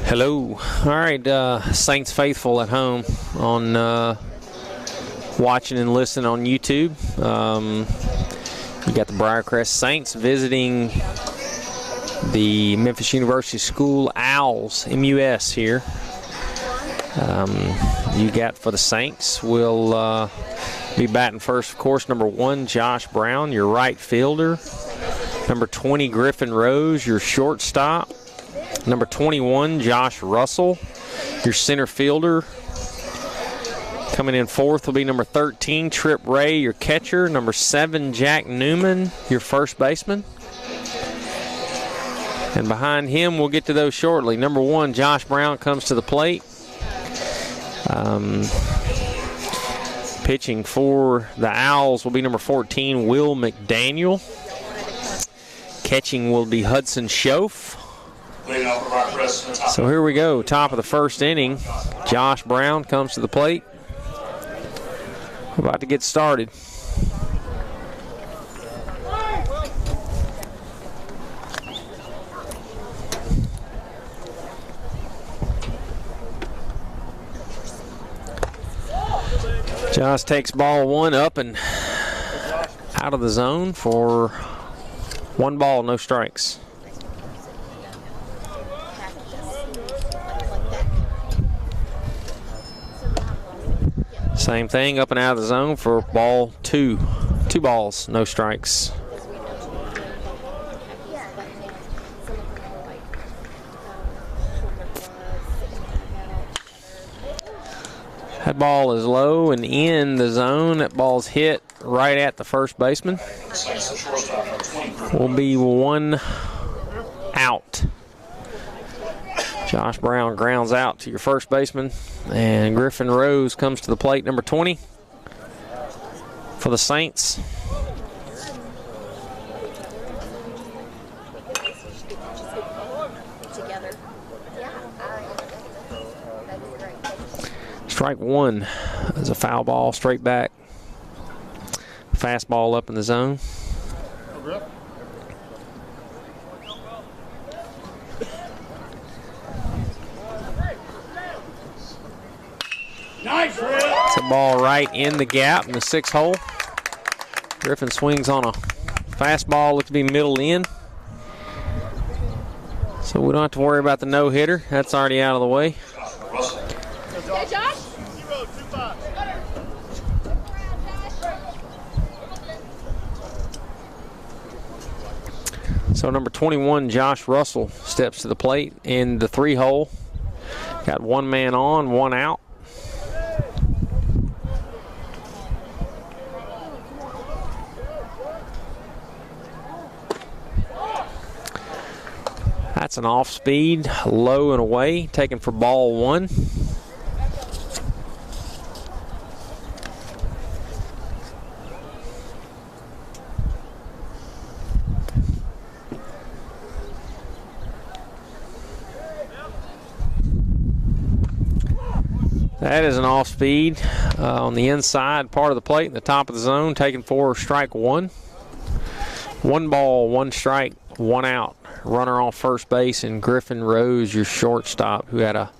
Hello. All right, Saints faithful at home on watching and listening on YouTube. You got the Briarcrest Saints visiting the Memphis University School Owls, MUS here. You got for the Saints will be batting first, of course, number 1, Josh Brown, your right fielder. Number 20, Griffin Rose, your shortstop. Number 21, Josh Russell, your center fielder. Coming in fourth will be number 13, Trip Ray, your catcher. Number 7, Jack Newman, your first baseman. And behind him, we'll get to those shortly. Number 1, Josh Brown comes to the plate. Pitching for the Owls will be number 14, Will McDaniel. Catching will be Hudson Schoaf. So here we go, top of the first inning. Josh Brown comes to the plate. We're about to get started. Josh takes ball 1 up and out of the zone for 1 ball, no strikes. Same thing, up and out of the zone for ball 2. 2 balls, no strikes. That ball is low and in the zone. That ball's hit right at the first baseman. Will be 1 out. Josh Brown grounds out to your first baseman, and Griffin Rose comes to the plate, number 20 for the Saints. Strike 1 is a foul ball, straight back. Fastball up in the zone. It's a ball right in the gap in the 6th hole. Griffin swings on a fastball, looks to be middle in. So we don't have to worry about the no-hitter. That's already out of the way. So number 21, Josh Russell, steps to the plate in the 3 hole. Got 1 man on, 1 out. That's an off speed, low and away, taken for ball 1. That is an off speed on the inside part of the plate in the top of the zone, taken for strike 1. 1 ball, 1 strike, 1 out. Runner on first base, and Griffin Rose, your shortstop, who had a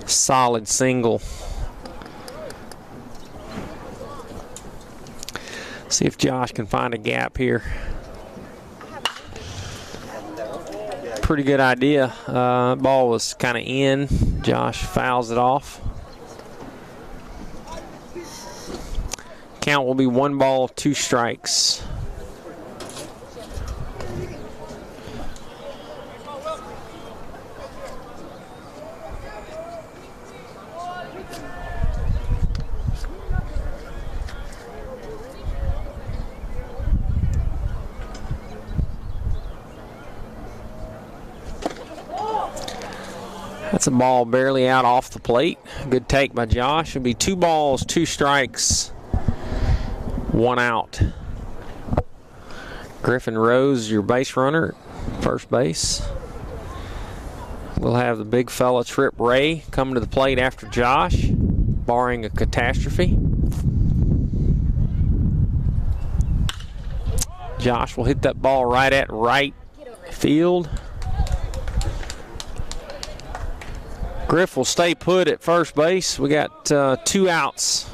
solid single. See if Josh can find a gap here. Pretty good idea. Ball was kind of in. Josh fouls it off. Count will be 1 ball, 2 strikes. That's a ball barely out off the plate. Good take by Josh. It'll be 2 balls, 2 strikes, 1 out. Griffin Rose, your base runner, first base. We'll have the big fella Trip Ray coming to the plate after Josh, barring a catastrophe. Josh will hit that ball right at right field. Griff will stay put at first base. We got 2 outs.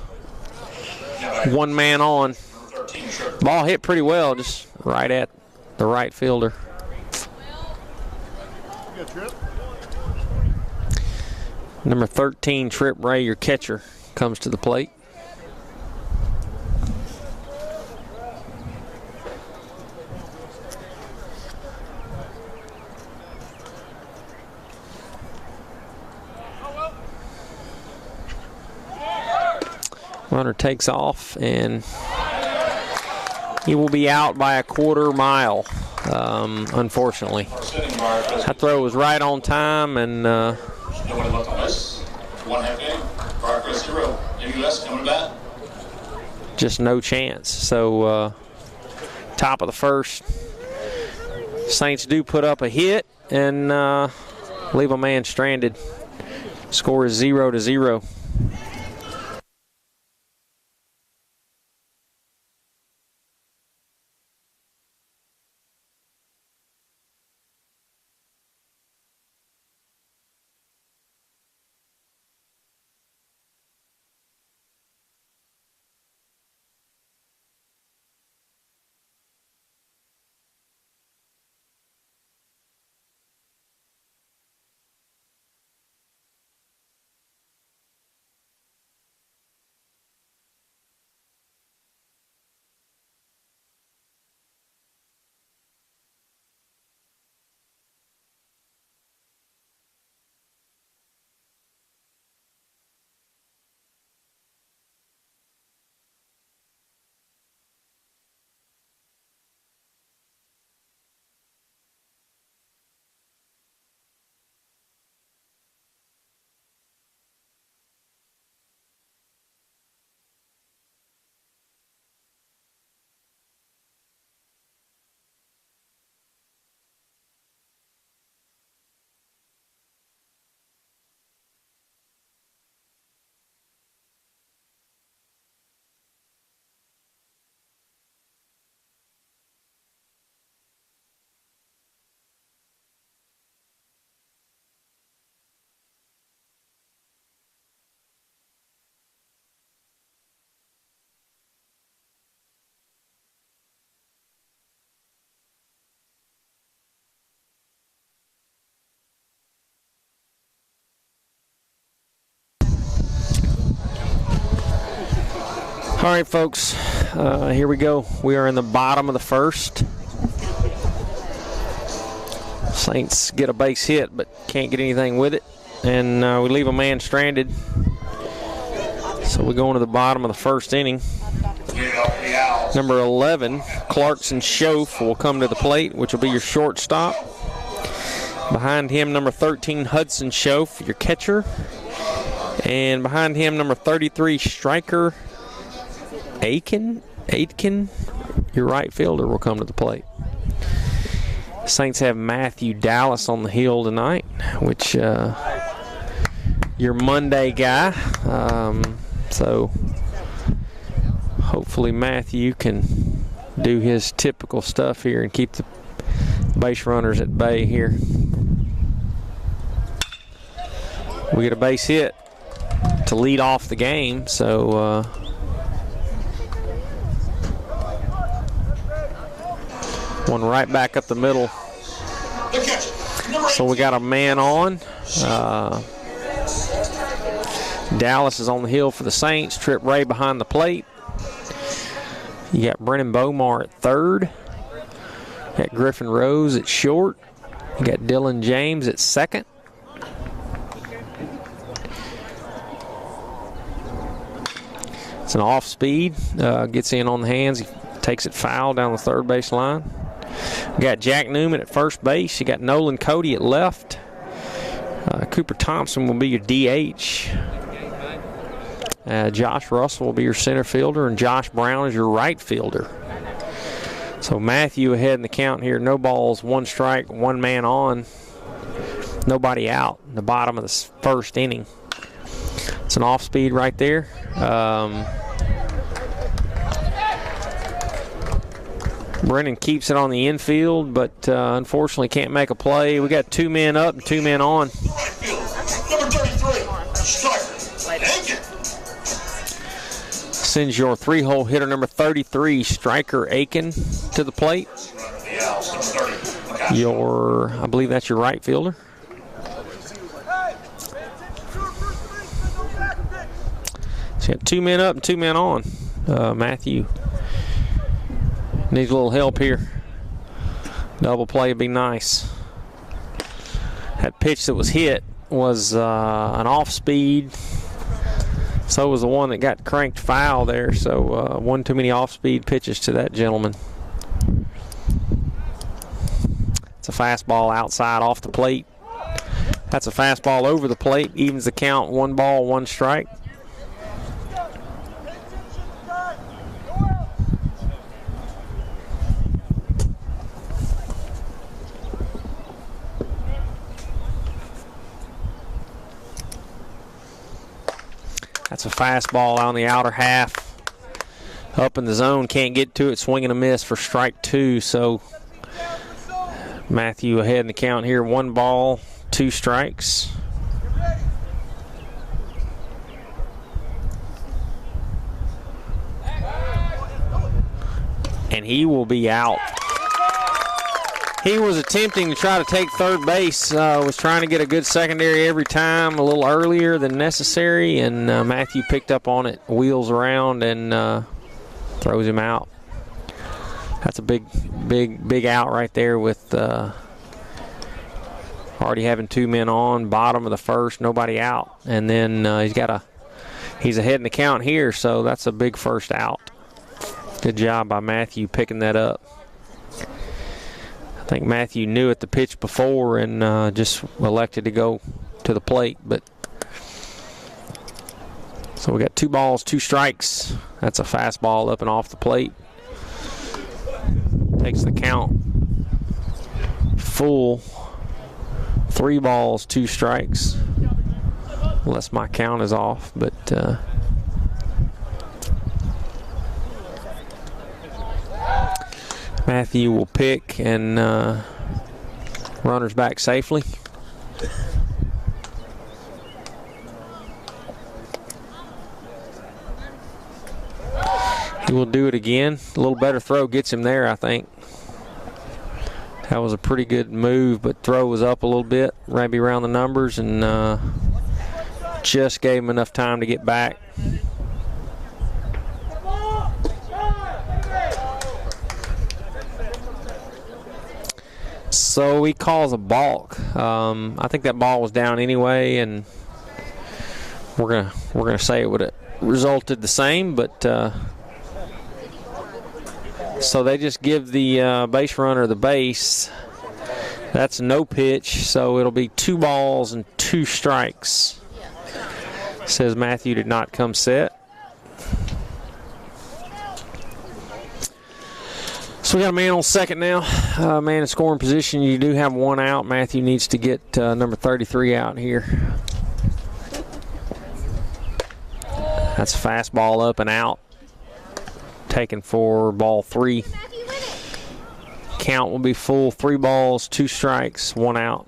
1 man on. Ball hit pretty well, just right at the right fielder. Number 13, Trip Ray, your catcher, comes to the plate. Runner takes off, and he will be out by a 1/4 mile, unfortunately. That throw was right on time, and Nobody left on this. 1/2 game. Briarcrest 0. MUS coming back. just no chance. So top of the first, Saints do put up a hit and leave a man stranded. Score is 0-0. All right, folks, here we go. We are in the bottom of the first. Saints get a base hit, but can't get anything with it. And we leave a man stranded. So we go into the bottom of the first inning. Number 11, Clarkson Schoaf, will come to the plate, which will be your shortstop. Behind him, number 13, Hudson Schoaf, your catcher. And behind him, number 33, Stryker Aitken, your right fielder, will come to the plate. Saints have Matthew Dallas on the hill tonight, which your Monday guy. So hopefully Matthew can do his typical stuff here and keep the base runners at bay here. We get a base hit to lead off the game, so one right back up the middle. So we got a man on. Dallas is on the hill for the Saints. Trip Ray behind the plate. You got Brennan Bomar at third. You got Griffin Rose at short. You got Dylan James at second. It's an off speed. Gets in on the hands. He takes it foul down the third base line. You got Jack Newman at first base. You got Nolan Cody at left. Cooper Thompson will be your DH. Josh Russell will be your center fielder, and Josh Brown is your right fielder. So Matthew ahead in the count here. No balls, 1 strike, 1 man on. Nobody out in the bottom of the first inning. It's an off speed right there. Brennan keeps it on the infield, but unfortunately can't make a play. We got 2 men up and 2 men on. Number 33, striker, Aiken. Sends your 3-hole hitter number 33, Striker Aiken, to the plate. The Owls, number 30, I believe that's your right fielder. So you got 2 men up and 2 men on. Matthew needs a little help here. Double play would be nice. That pitch that was hit was an off speed. So was the one that got cranked foul there. So one too many off speed pitches to that gentleman. It's a fastball outside off the plate. That's a fastball over the plate. Evens the count. 1 ball, 1 strike. That's a fastball on the outer half. Up in the zone, can't get to it. Swing and a miss for strike 2. So Matthew ahead in the count here. 1 ball, 2 strikes. And he will be out. He was attempting to try to take third base, was trying to get a good secondary every time, a little earlier than necessary, and Matthew picked up on it, wheels around, and throws him out. That's a big out right there with already having 2 men on, bottom of the first, nobody out. And then he's ahead in the count here, so that's a big first out. Good job by Matthew picking that up. I think Matthew knew it the pitch before and just elected to go to the plate. But so we got 2 balls, 2 strikes. That's a fastball up and off the plate. Takes the count full. 3 balls, 2 strikes. Unless my count is off, but Matthew will pick and runners back safely. He will do it again. A little better throw gets him there, I think. That was a pretty good move, but throw was up a little bit, maybe around the numbers, and just gave him enough time to get back. So he calls a balk. I think that ball was down anyway, and we're gonna say it would have resulted the same, but so they just give the base runner the base. That's no pitch, so it'll be 2 balls and 2 strikes. Says Matthew did not come set. So we got a man on second now. Man in scoring position. You do have 1 out. Matthew needs to get number 33 out here. That's a fastball up and out. Taken for ball 3. Count will be full. 3 balls, 2 strikes, 1 out.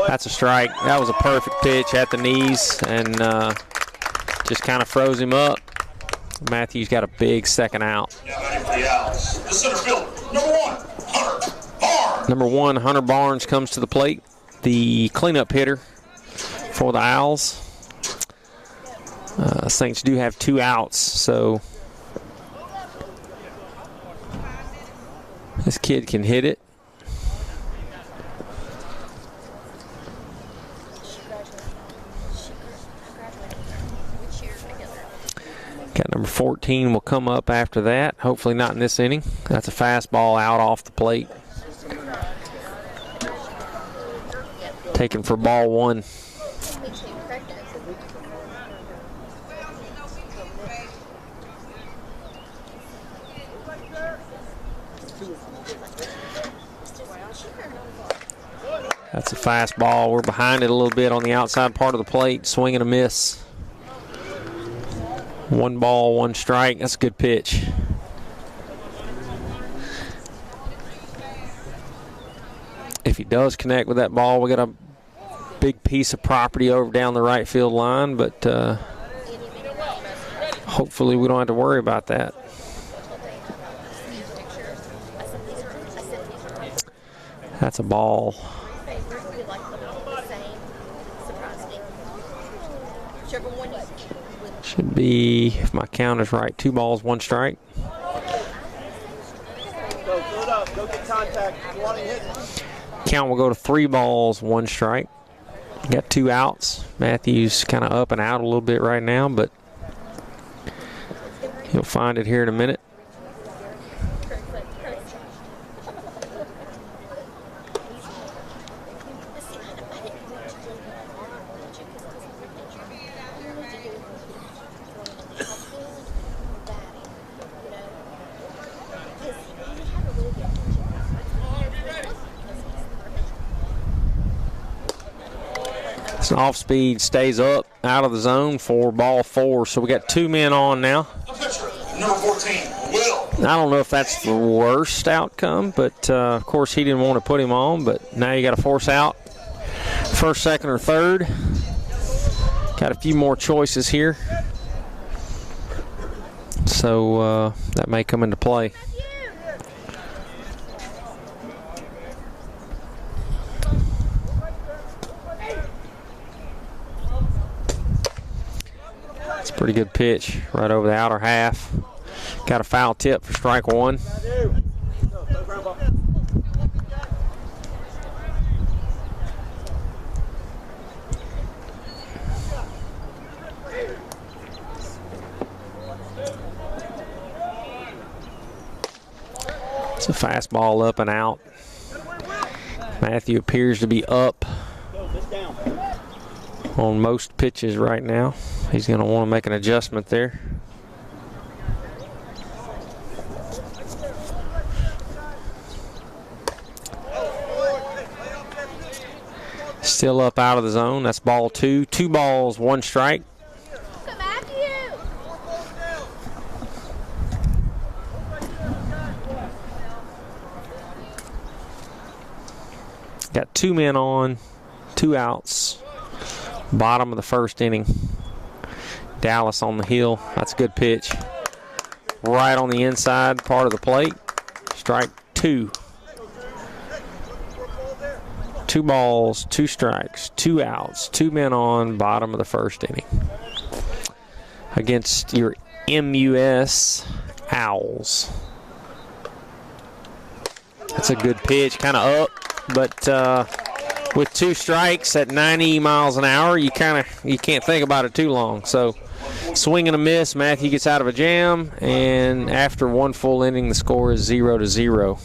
That's a strike. That was a perfect pitch at the knees and just kind of froze him up. Matthew's got a big second out. The center fielder, number 1, Hunter Barnes. Number 1, Hunter Barnes comes to the plate. The cleanup hitter for the Owls. Saints do have 2 outs, so this kid can hit it. Got number 14 will come up after that. Hopefully not in this inning. That's a fastball out off the plate. Taken for ball 1. That's a fastball. We're behind it a little bit on the outside part of the plate. Swing and a miss. 1 ball, 1 strike. That's a good pitch. If he does connect with that ball, we got a big piece of property over down the right field line, but hopefully we don't have to worry about that. That's a ball. Should be, if my count is right, 2 balls, 1 strike. Count will go to 3 balls, 1 strike. Got 2 outs. Matthews kind of up and out a little bit right now, but he'll find it here in a minute. Off speed, stays up, out of the zone for ball 4. So we got 2 men on now. Number 14, Will. I don't know if that's the worst outcome, but of course he didn't want to put him on. But now you got to force out first, second, or third. Got a few more choices here, so that may come into play. Pretty good pitch right over the outer half. Got a foul tip for strike 1. It's a fastball up and out. Matthew appears to be up on most pitches right now. He's going to want to make an adjustment there. Still up out of the zone. That's ball 2. 2 balls, 1 strike. Got 2 men on, 2 outs. Bottom of the first inning. Dallas on the hill. That's a good pitch. Right on the inside part of the plate. Strike 2. 2 balls, 2 strikes, 2 outs, 2 men on, bottom of the first inning. Against your MUS Owls. That's a good pitch, kind of up, but with 2 strikes at 90 miles an hour, you can't think about it too long. So swing and a miss. Matthew gets out of a jam, and after 1 full inning, the score is 0-0.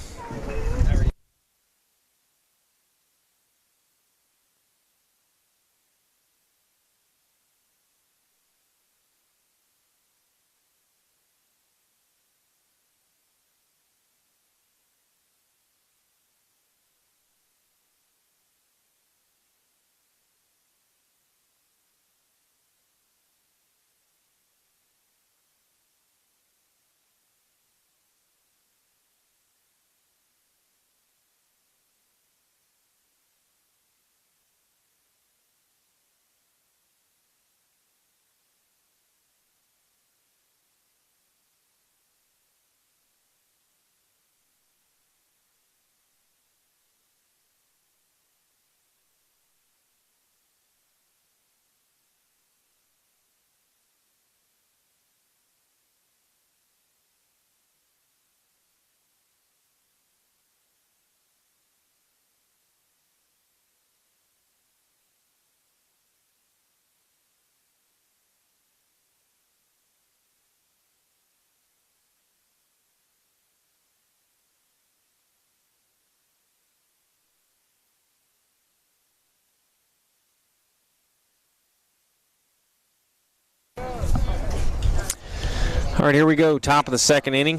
All right, here we go. Top of the second inning.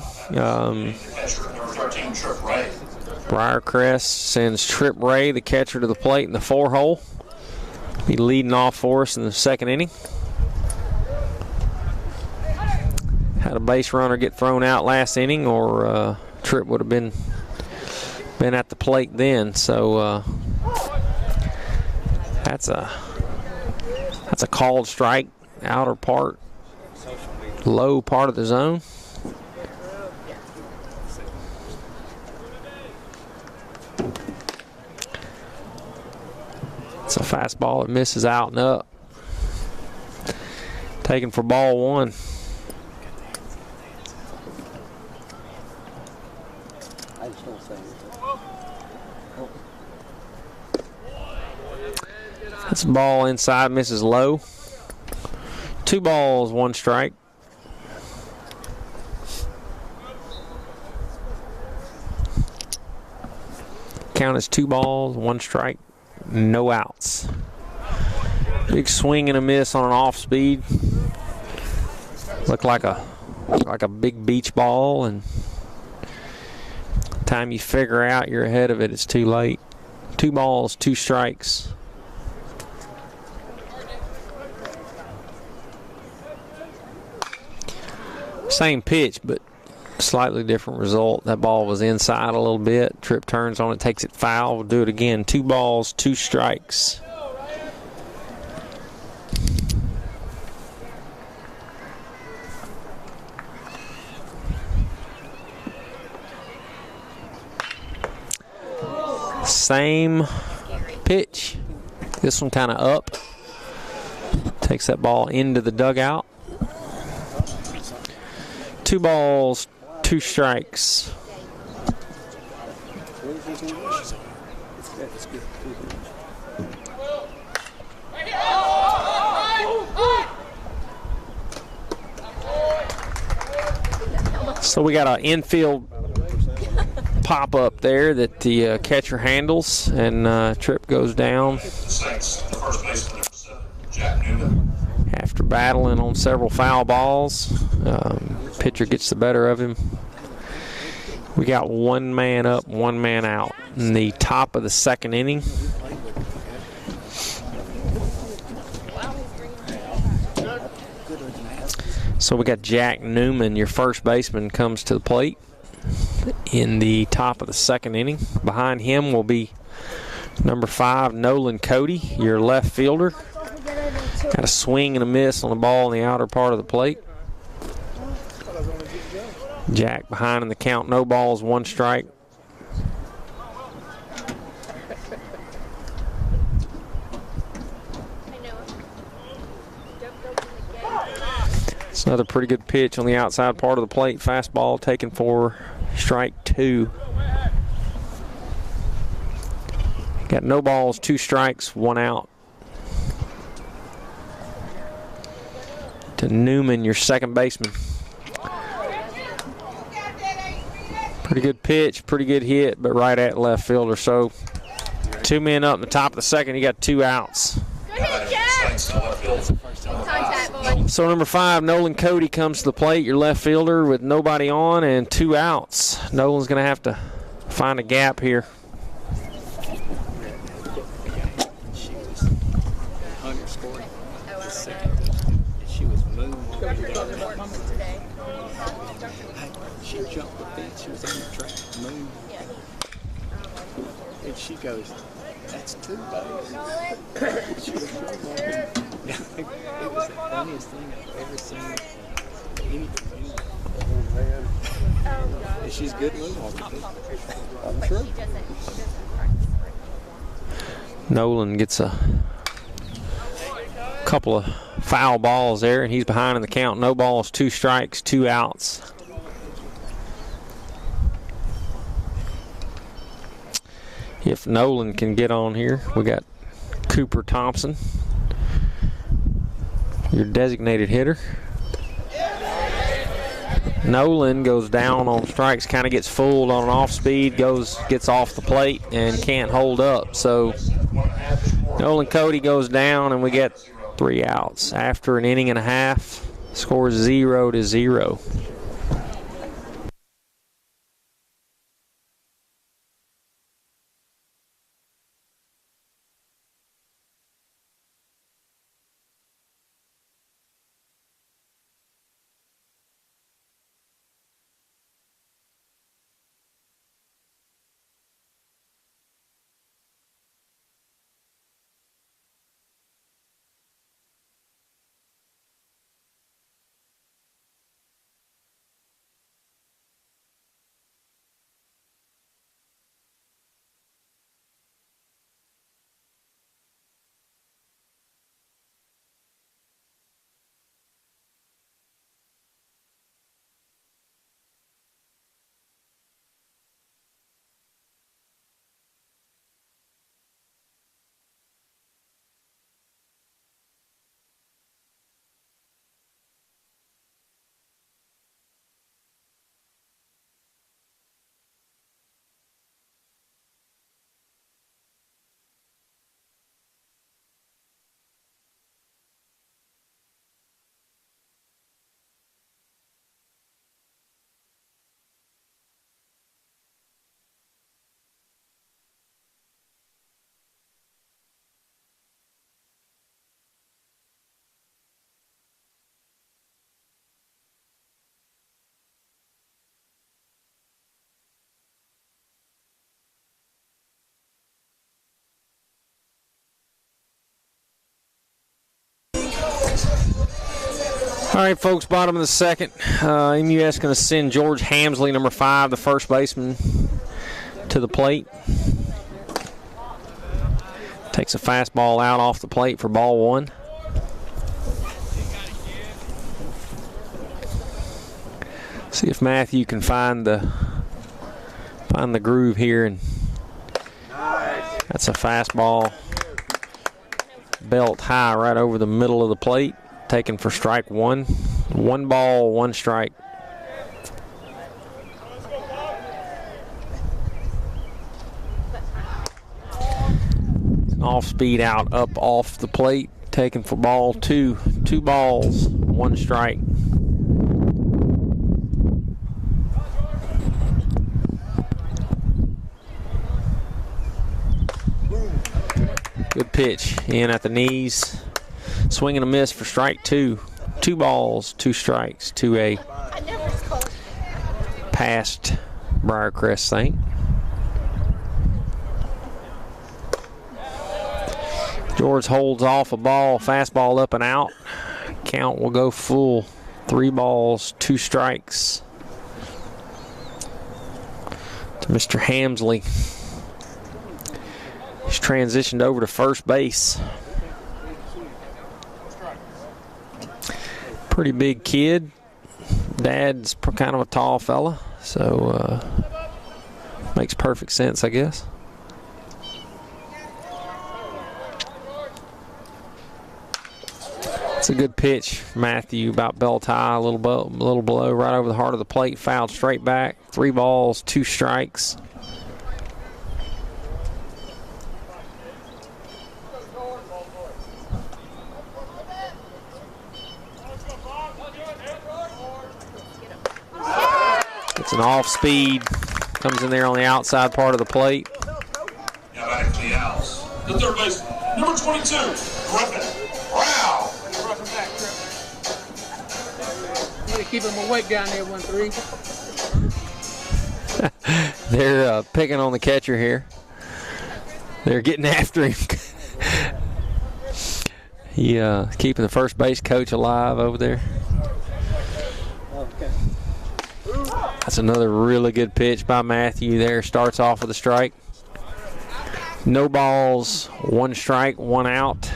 Briarcrest sends Trip Ray, the catcher, to the plate in the 4-hole. Be leading off for us in the second inning. Had a base runner get thrown out last inning, or Trip would have been been at the plate then. So that's a called strike, outer part, low part of the zone. It's a fastball that misses out and up. Taken for ball one. That's a ball inside, misses low. 2 balls, 1 strike. Count as 2 balls, 1 strike, no outs. Big swing and a miss on an off speed. Looked like a big beach ball, and time you figure out you're ahead of it, it's too late. 2 balls, 2 strikes. Same pitch, but slightly different result. That ball was inside a little bit. Tripp turns on it, takes it foul. We'll do it again. 2 balls, 2 strikes. Same pitch. This one kind of up. Takes that ball into the dugout. 2 balls, 2 strikes. So we got an infield pop up there that the catcher handles, and Tripp goes down. After battling on several foul balls, pitcher gets the better of him. We got 1 man up, 1 man out in the top of the 2nd inning. So we got Jack Newman, your first baseman, comes to the plate in the top of the 2nd inning. Behind him will be number 5, Nolan Cody, your left fielder. Got a swing and a miss on the ball in the outer part of the plate. Jack behind in the count, no balls, 1 strike. It's another pretty good pitch on the outside part of the plate. Fastball taken for strike 2. Got no balls, 2 strikes, 1 out. To Newman, your second baseman. Pretty good pitch, pretty good hit, but right at left fielder. So 2 men up in the top of the 2nd. You got 2 outs. So number 5, Nolan Cody, comes to the plate, your left fielder, with nobody on and 2 outs. Nolan's going to have to find a gap here. She jumped the fence. She was on the track, moved. And she goes, "That's 2 bags." She was it was the funniest thing I've ever seen. Anything. And she's good moonwalker. I'm sure. Nolan gets a couple of foul balls there, and he's behind in the count. No balls, 2 strikes, 2 outs. If Nolan can get on here, we got Cooper Thompson, your designated hitter. Nolan goes down on strikes, kind of gets fooled on an off speed, gets off the plate and can't hold up. So Nolan Cody goes down, and we get 3 outs after an inning and a half. Score 0-0. right, folks, bottom of the second. MUS going to send George Hamsley, number 5, the first baseman, to the plate. Takes a fastball out off the plate for ball 1. See if Matthew can find the groove here, and that's a fastball belt high right over the middle of the plate, taken for strike 1. 1 ball, 1 strike. Off speed out up off the plate, taken for ball 2. 2 balls, 1 strike. Good pitch in at the knees. Swing and a miss for strike 2. 2 balls, 2 strikes to a past Briarcrest thing. George holds off a ball, fastball up and out. Count will go full. 3 balls, 2 strikes to Mr. Hamsley. He's transitioned over to first base. Pretty big kid. Dad's kind of a tall fella, so makes perfect sense, I guess. It's a good pitch, Matthew, about belt high, a little below, right over the heart of the plate, fouled straight back. 3 balls, 2 strikes. It's an off speed, comes in there on the outside part of the plate. Now back to the Owls. The third baseman, number 22, Griffin. Wow. Need to keep him awake down there, 1-3. They're picking on the catcher here. They're getting after him. He keeping the first base coach alive over there. Okay. That's another really good pitch by Matthew there. Starts off with a strike. No balls, 1 strike, 1 out.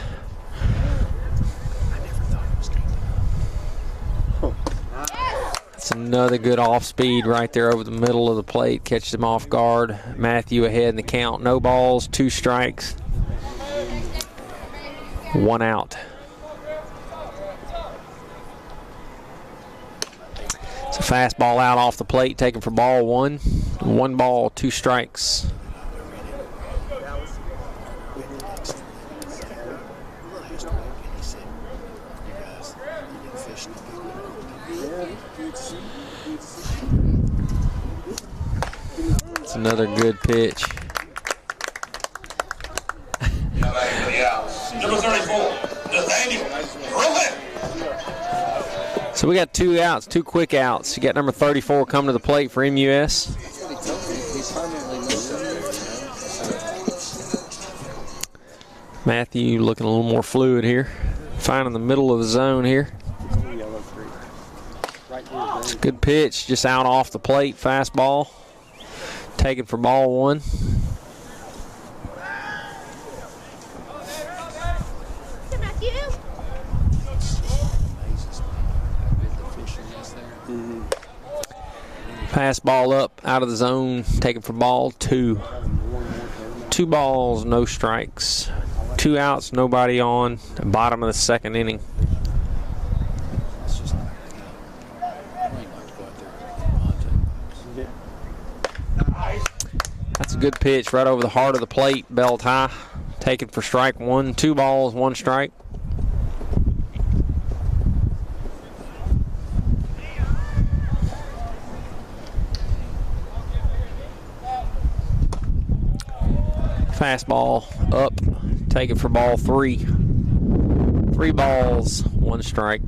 That's another good off speed right there over the middle of the plate. Catches him off guard. Matthew ahead in the count. No balls, 2 strikes, 1 out. It's a fastball out off the plate, taken for ball 1. 1 ball, 2 strikes. It's another good pitch. Number 34, Nathaniel Griffin. So we got 2 outs, 2 quick outs. You got number 34 coming to the plate for MUS. Matthew looking a little more fluid here. Finding the middle of the zone here. It's a good pitch, just out off the plate, fastball. Taken for ball 1. Fastball up out of the zone, taken for ball 2. 2 balls, no strikes. 2 outs, nobody on. Bottom of the second inning. That's a good pitch right over the heart of the plate, belt high. Taken for strike 1. 2 balls, 1 strike. Fastball up, taken for ball 3. 3 balls, 1 strike.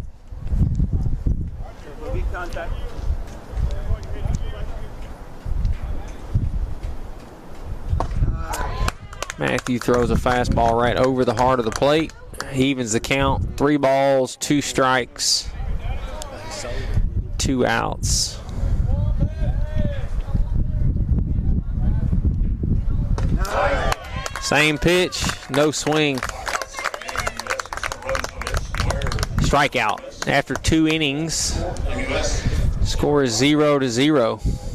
Matthew throws a fastball right over the heart of the plate. He evens the count. 3 balls, 2 strikes 2 outs. Same pitch, no swing. Strikeout after 2 innings. Score is 0-0.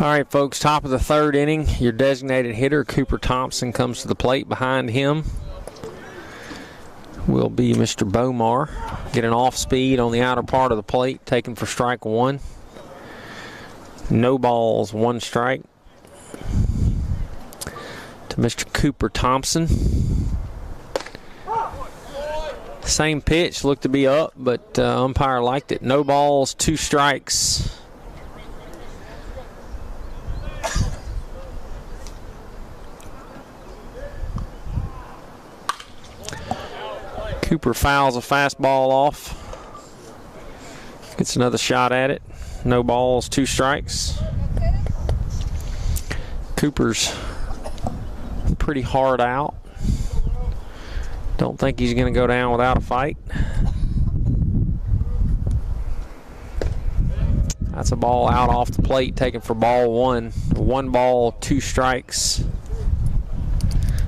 All right, folks, top of the 3rd inning. Your designated hitter, Cooper Thompson, comes to the plate. Behind him will be Mr. Bomar. Get an off speed on the outer part of the plate, taken for strike 1. No balls, 1 strike to Mr. Cooper Thompson. Same pitch, looked to be up, but umpire liked it. No balls, 2 strikes. Cooper fouls a fastball off. Gets another shot at it. No balls, 2 strikes. Cooper's pretty hard out. Don't think he's going to go down without a fight. That's a ball out off the plate, taken for ball 1. 1 ball, 2 strikes.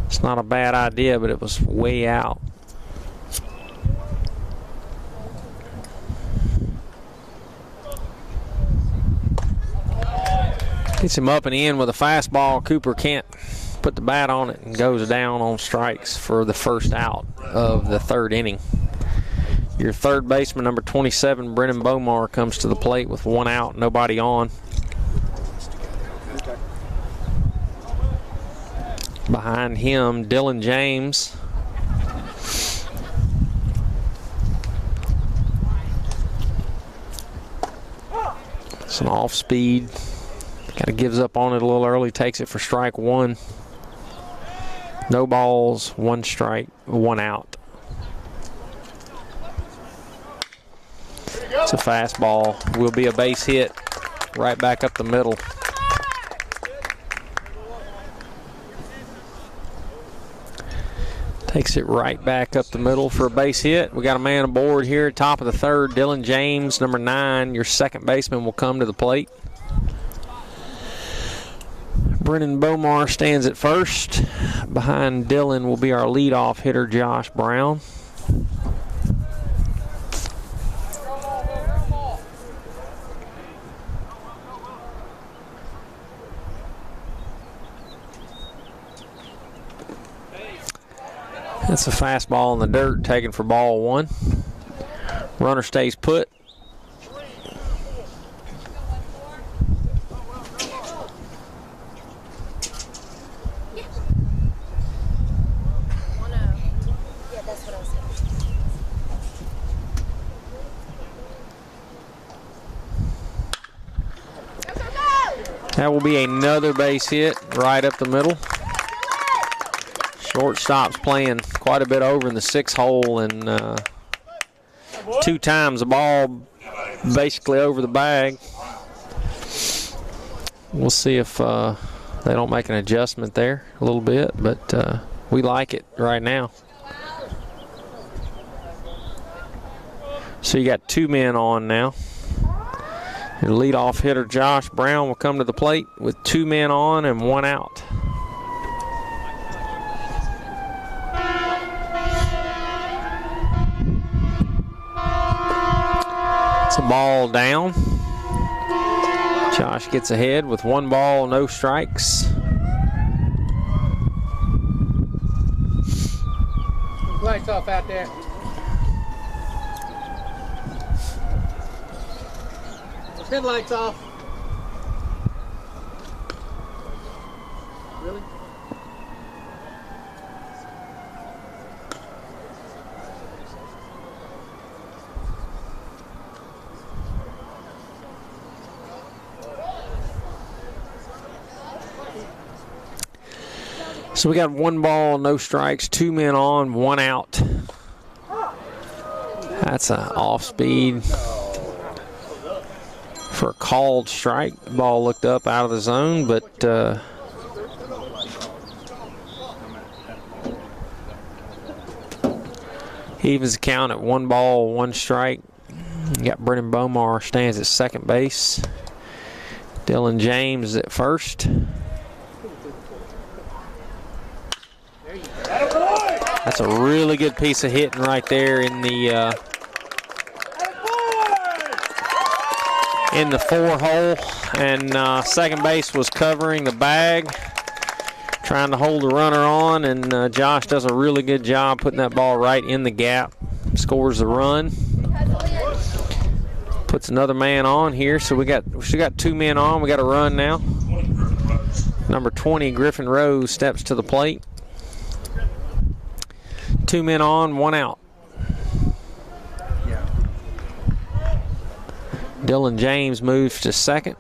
It's not a bad idea, but it was way out. Gets him up and in with a fastball. Cooper can't put the bat on it and goes down on strikes for the first out of the 3rd inning. Your 3rd baseman, number 27, Brennan Bomar, comes to the plate with 1 out, nobody on. Behind him, Dylan James. It's an off speed. Kind of gives up on it a little early, takes it for strike 1. No balls, 1 strike, 1 out. It's a fastball. Will be a base hit right back up the middle. Takes it right back up the middle for a base hit. We got a man aboard here, top of the 3rd. Dylan James, number 9, your 2nd baseman, will come to the plate. Brennan Bomar stands at first. Behind Dylan will be our leadoff hitter, Josh Brown. That's a fastball in the dirt, taken for ball 1. Runner stays put. That will be another base hit right up the middle. Shortstop's playing quite a bit over in the 6 hole, and 2 times the ball basically over the bag. We'll see if they don't make an adjustment there a little bit, but we like it right now. So you got 2 men on now. Your leadoff hitter Josh Brown will come to the plate with 2 men on and 1 out. It's a ball down. Josh gets ahead with 1 ball, no strikes. Lights off out there. Headlights off. Really? So we got 1 ball, no strikes, 2 men on, 1 out. That's an off speed for a called strike. The ball looked up out of the zone, but evens the count at 1 ball, 1 strike. You got Brennan Bomar stands at second base. Dylan James at first. That's a really good piece of hitting right there in the 4 hole, and second base was covering the bag, trying to hold the runner on, and Josh does a really good job putting that ball right in the gap, scores the run, puts another man on here. So we still got 2 men on. We got a run now. Number 20, Griffin Rose, steps to the plate. 2 men on, 1 out. Dylan James moves to second.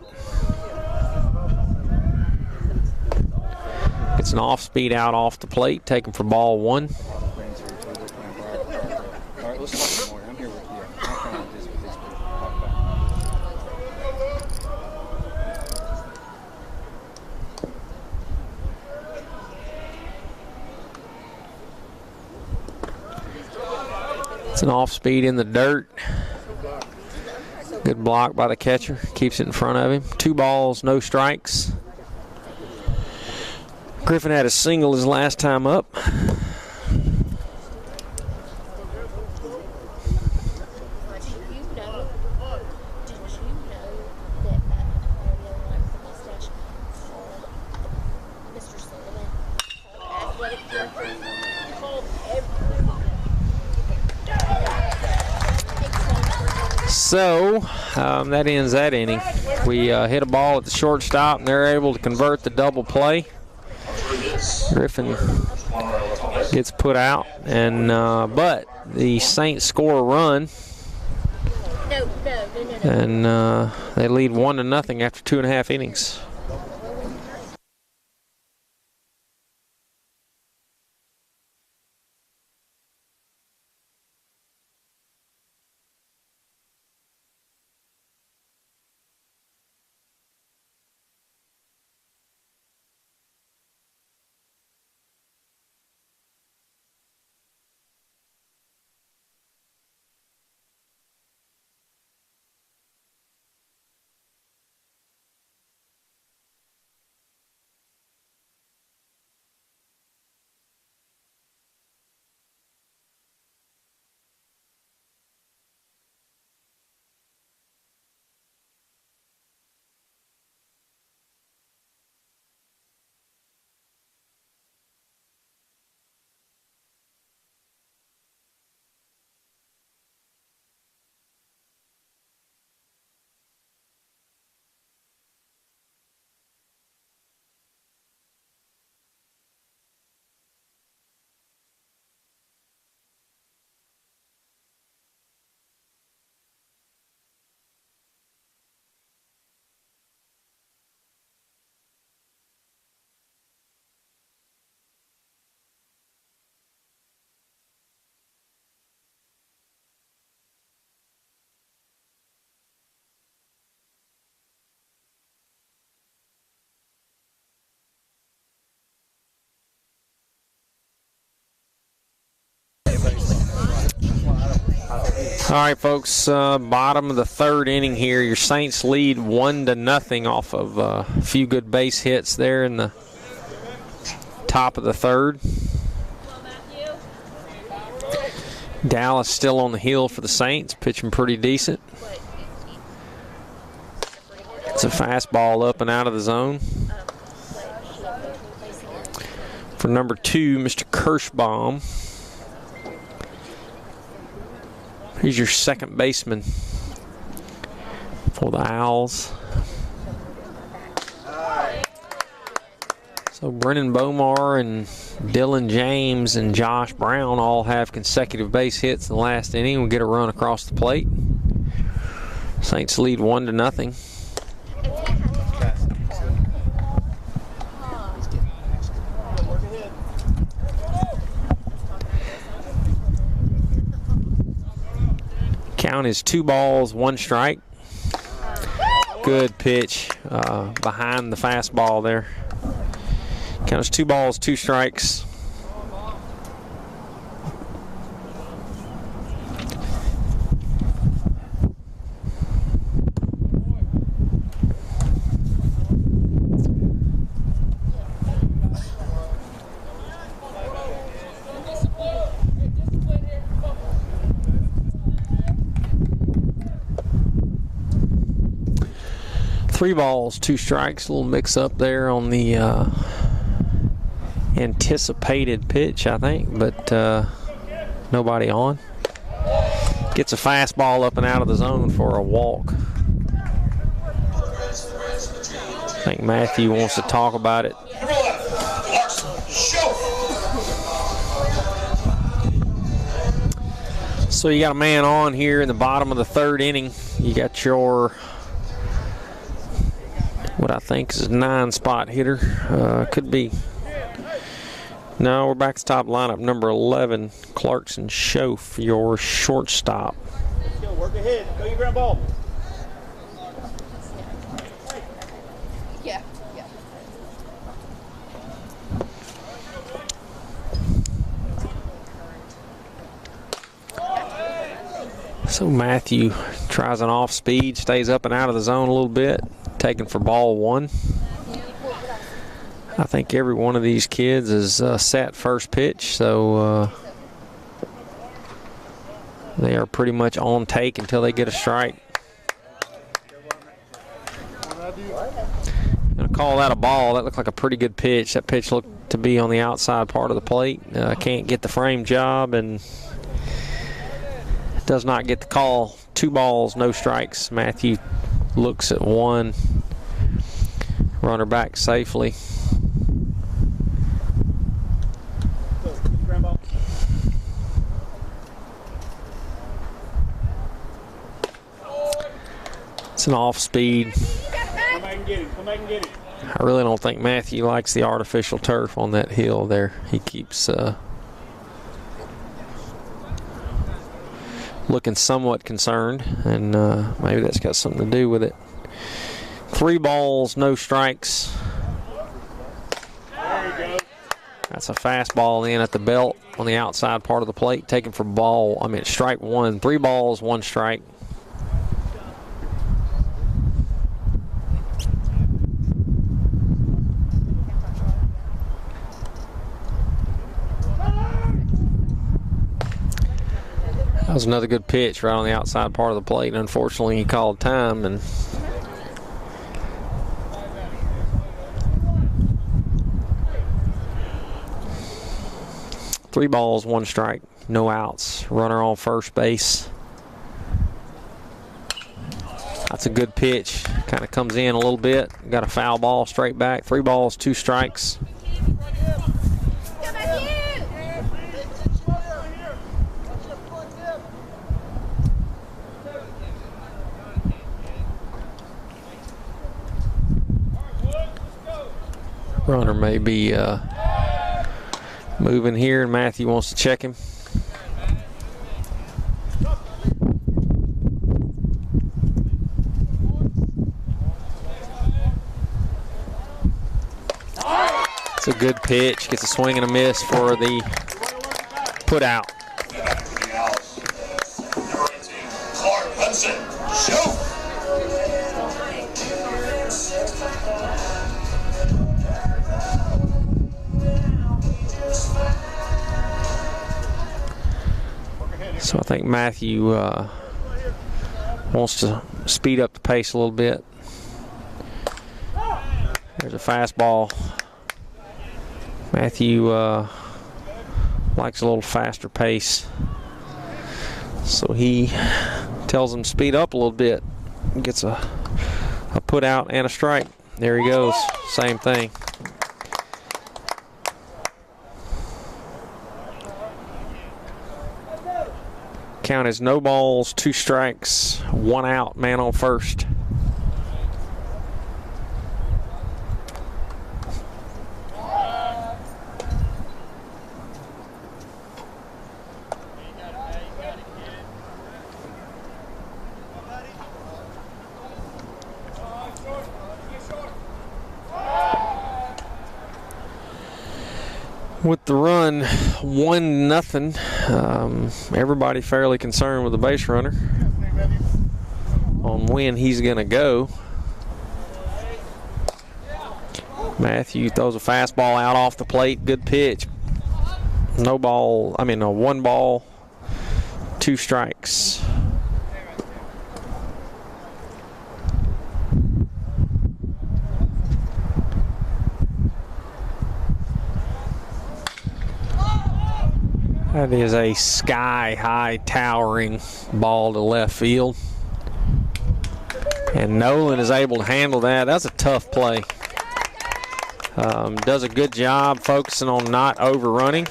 It's an off-speed out off the plate, taken for ball 1. It's an off-speed in the dirt. Good block by the catcher. Keeps it in front of him. 2 balls, no strikes. Griffin had a single his last time up. So that ends that inning. We hit a ball at the shortstop, and they're able to convert the double play. Griffin gets put out, and but the Saints score a run, and they lead 1-0 after 2.5 innings. All right, folks, bottom of the third inning here. Your Saints lead 1-0 off of a few good base hits there in the top of the third. Dallas still on the hill for the Saints, pitching pretty decent. It's a fastball up and out of the zone. For number 2, Mr. Kirschbaum. He's your second baseman for the Owls. So Brennan Bomar and Dylan James and Josh Brown all have consecutive base hits in the last inning. We'll get a run across the plate. Saints lead 1-0. Count is 2 balls, 1 strike. Good pitch behind the fastball there. Count is 2 balls, 2 strikes. Three balls, 2 strikes. A little mix up there on the anticipated pitch, I think, but nobody on. Gets a fastball up and out of the zone for a walk. I think Matthew wants to talk about it. So you got a man on here in the bottom of the third inning. You got your what I think is a 9-spot hitter. Could be. No, we're back to top lineup. Number 11, Clarkson Schoaf, your shortstop. Let's go, work ahead. Go your ground ball. Yeah. So Matthew tries an off speed, stays up and out of the zone a little bit, taken for ball 1. I think every one of these kids is set first pitch, so they are pretty much on take until they get a strike. I'm going to call that a ball. That looked like a pretty good pitch. That pitch looked to be on the outside part of the plate. Can't get the frame job and does not get the call. 2 balls, no strikes. Matthew looks at 1. Runner back safely. It's an off speed. Come back and get it. Come back and get it. I really don't think Matthew likes the artificial turf on that hill there. He keeps looking somewhat concerned, and maybe that's got something to do with it. 3 balls, no strikes. There you go. That's a fastball in at the belt on the outside part of the plate, taken for strike 1. 3 balls, 1 strike. That was another good pitch right on the outside part of the plate, and unfortunately he called time, and three balls, 1 strike, no outs. Runner on first base. That's a good pitch. Kind of comes in a little bit. Got a foul ball straight back. 3 balls, 2 strikes. Runner may be moving here, and Matthew wants to check him. It's a good pitch. Gets a swing and a miss for the put out. Hudson, show. So I think Matthew wants to speed up the pace a little bit. There's a fastball. Matthew likes a little faster pace. So he tells him to speed up a little bit. Gets a put out and a strike. There he goes. Same thing. Count is no balls, 2 strikes, 1 out, man on first. With the run 1-0, everybody fairly concerned with the base runner on when he's going to go. Matthew throws a fastball out off the plate. Good pitch. No ball. I mean, 1 ball, 2 strikes. That is a sky-high towering ball to left field. And Nolan is able to handle that. That's a tough play. Does a good job focusing on not overrunning.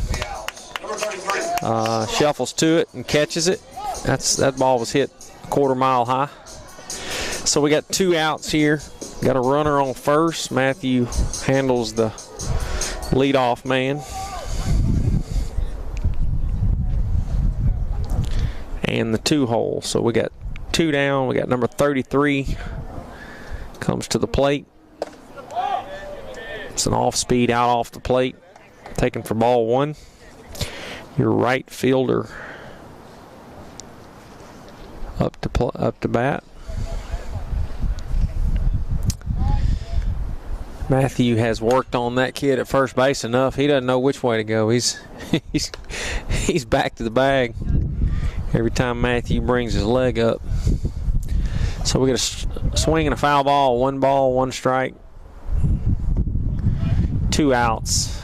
Shuffles to it and catches it. That ball was hit a 1/4 mile high. So we got 2 outs here. Got a runner on first. Matthew handles the leadoff man. And the 2 hole. So we got 2 down. We got number 33 comes to the plate. It's an off speed out off the plate, taken for ball 1. Your right fielder up to bat. Matthew has worked on that kid at first base enough. He doesn't know which way to go. He's back to the bag every time Matthew brings his leg up. So we get a swing and a foul ball, 1 ball, 1 strike, 2 outs.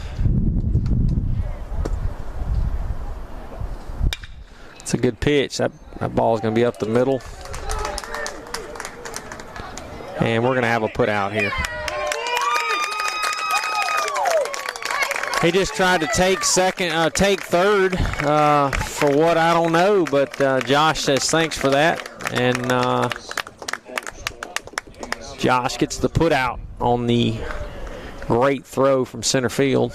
It's a good pitch. That ball is going to be up the middle. And we're going to have a put out here. He just tried to take third for what I don't know, but Josh says thanks for that. And Josh gets the put out on the great throw from center field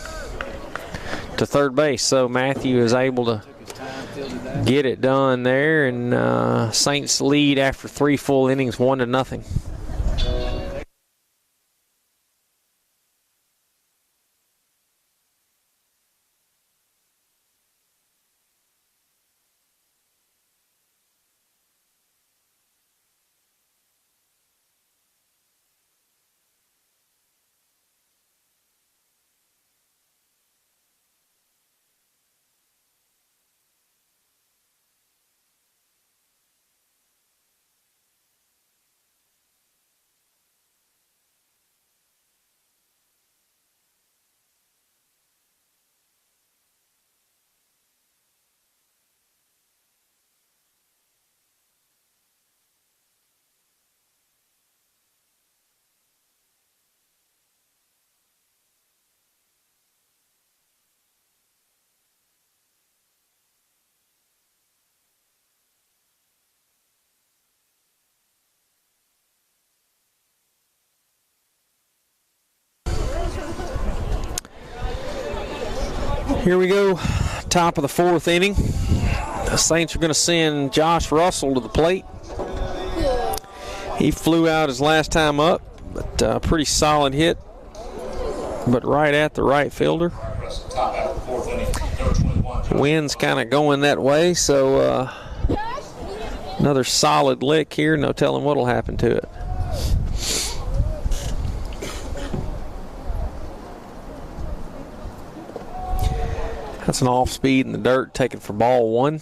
to third base. So Matthew is able to get it done there, and Saints lead after 3 full innings, 1-0. Here we go, top of the 4th inning. The Saints are going to send Josh Russell to the plate. He flew out his last time up, but pretty solid hit, but right at the right fielder. Wind's kind of going that way, so Another solid lick here. No telling what'll happen to it. That's an off speed in the dirt, taken for ball 1.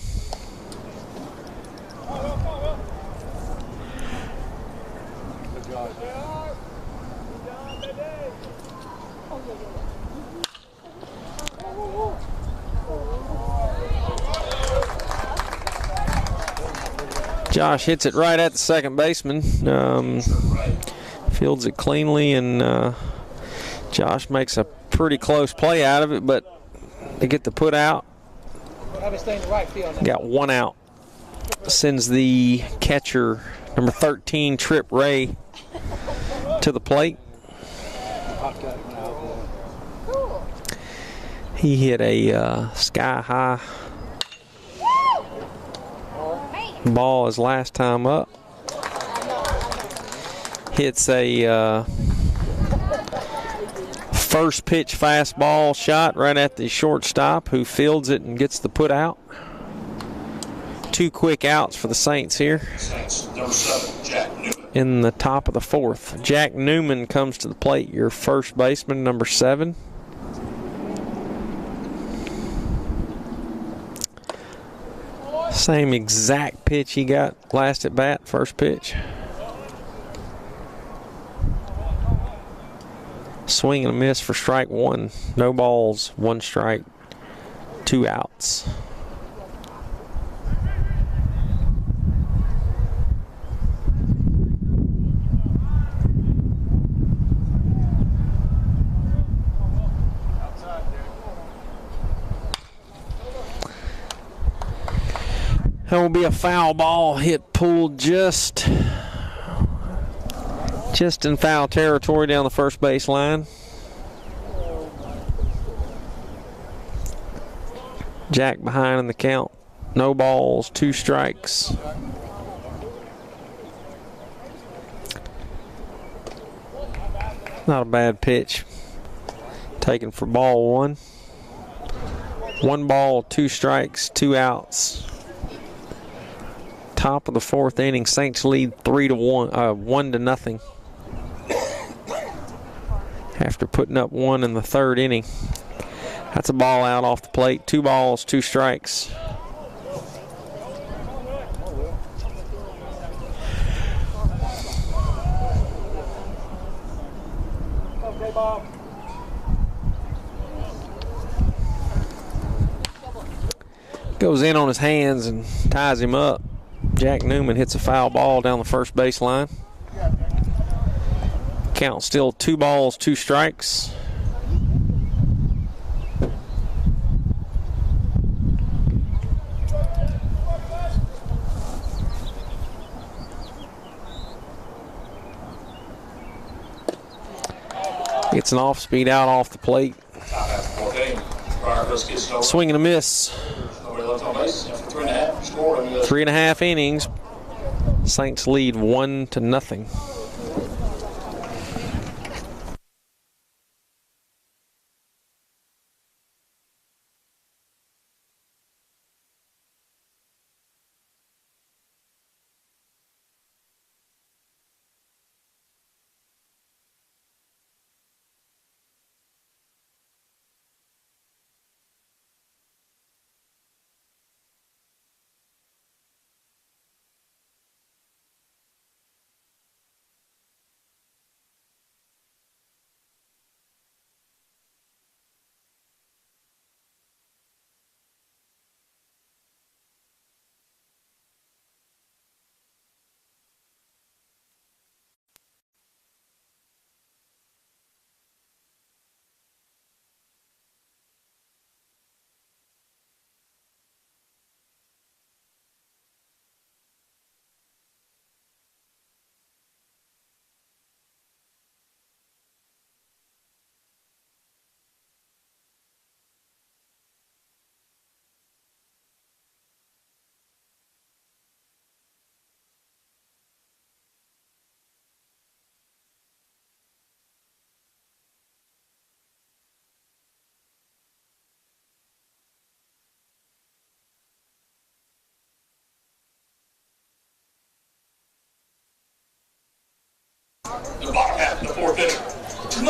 Josh hits it right at the second baseman. Fields it cleanly, and Josh makes a pretty close play out of it, but they get the put out. Got 1 out. Sends the catcher, number 13, Trip Ray, to the plate. He hit a sky-high ball his last time up. Hits a first pitch fastball shot right at the shortstop, who fields it and gets the put out. 2 quick outs for the Saints here. Number 7, Jack Newman. In the top of the 4th. Jack Newman comes to the plate, your first baseman, number 7. Same exact pitch he got last at bat, first pitch. Swing and a miss for strike 1. No balls, 1 strike, 2 outs. That will be a foul ball hit, pulled just in foul territory down the first base line. Jack behind in the count. No balls, 2 strikes. Not a bad pitch. Taken for ball 1. 1 ball, 2 strikes, 2 outs. Top of the 4th inning, Saints lead 1-0. After putting up 1 in the 3rd inning. That's a ball out off the plate. 2 balls, 2 strikes. Goes in on his hands and ties him up. Jack Newman hits a foul ball down the first base line. Count still 2 balls, 2 strikes. Gets an off-speed out off the plate. Swing and a miss. 3.5 innings. Saints lead 1-0.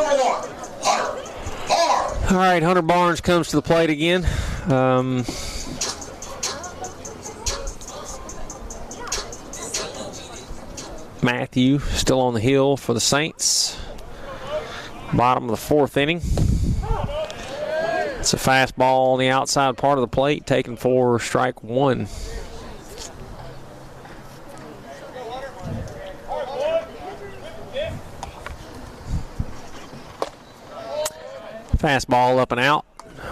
number 1, Hunter Barnes. All right, Hunter Barnes comes to the plate again. Matthew still on the hill for the Saints. Bottom of the 4th inning. It's a fastball on the outside part of the plate, taken for strike 1. Fastball up and out.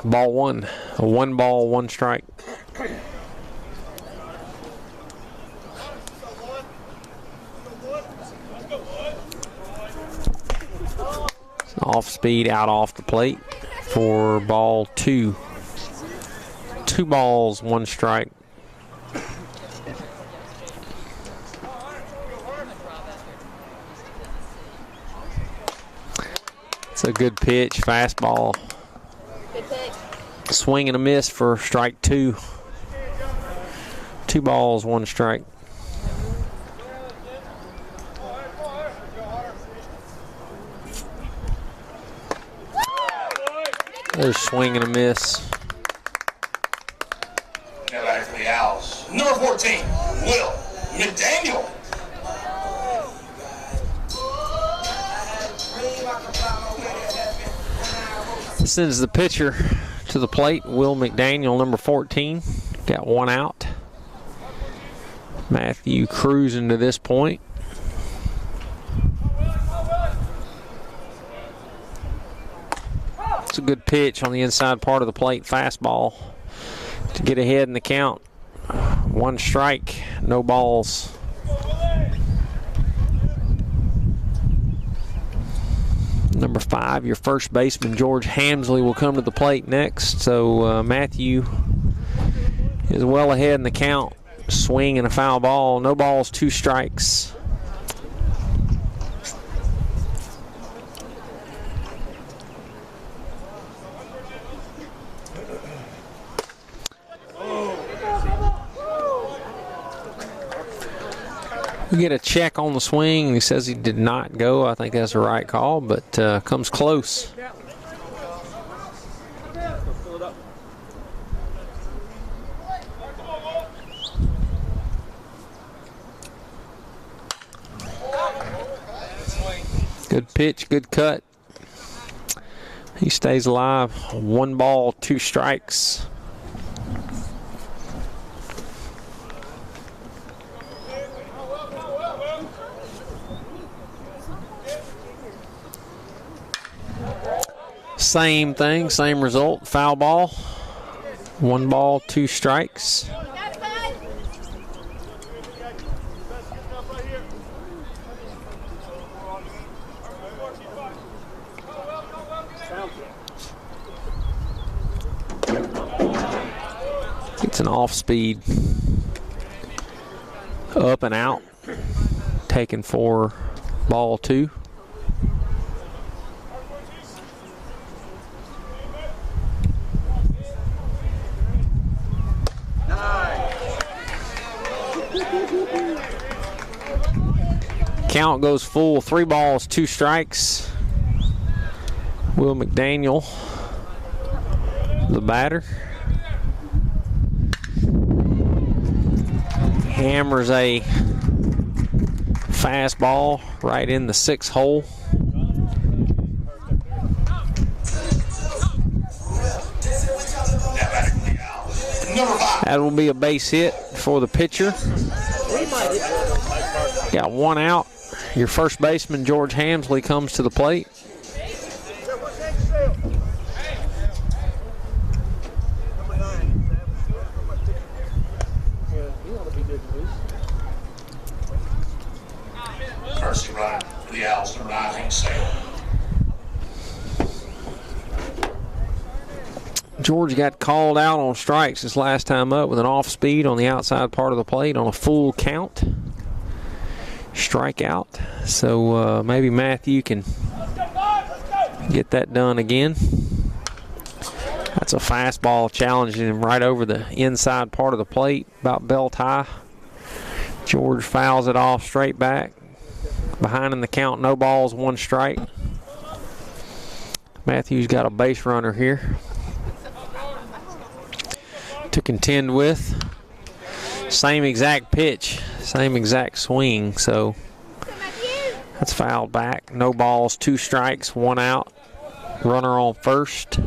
Ball 1. A 1 ball, 1 strike. Off speed out off the plate for ball 2. 2 balls, 1 strike. It's a good pitch, fastball. Good pick. Swing and a miss for strike 2. 2 balls, 1 strike. There's swing and a miss. Now back for the Owls. Number 14, Will McDaniel. Sends the pitcher to the plate. Will McDaniel, number 14. Got 1 out. Matthew cruising to this point. It's a good pitch on the inside part of the plate. Fastball to get ahead in the count. 1 strike, no balls. Number 5, your first baseman, George Hamsley, will come to the plate next. So Matthew is well ahead in the count. Swing and a foul ball. No balls, 2 strikes. We get a check on the swing. He says he did not go. I think that's the right call, but comes close. Good pitch, good cut. He stays alive. 1 ball, 2 strikes. Same thing, same result. Foul ball. 1 ball, 2 strikes. It's an off speed. Up and out. Taken for ball 2. Count goes full. 3 balls, 2 strikes. Will McDaniel, the batter. Hammers a fastball right in the 6th hole. That will be a base hit for the pitcher. Got 1 out. Your first baseman, George Hamsley, comes to the plate. Mercy running for the Owls, number 9, Hank Sale. George got called out on strikes his last time up with an off speed on the outside part of the plate on a full count. Strikeout. So maybe Matthew can get that done again. That's a fastball challenging him right over the inside part of the plate, about belt high. George fouls it off straight back. Behind in the count, no balls, 1 strike. Matthew's got a base runner here to contend with. Same exact pitch, same exact swing, so that's fouled back. No balls, 2 strikes, 1 out. Runner on first.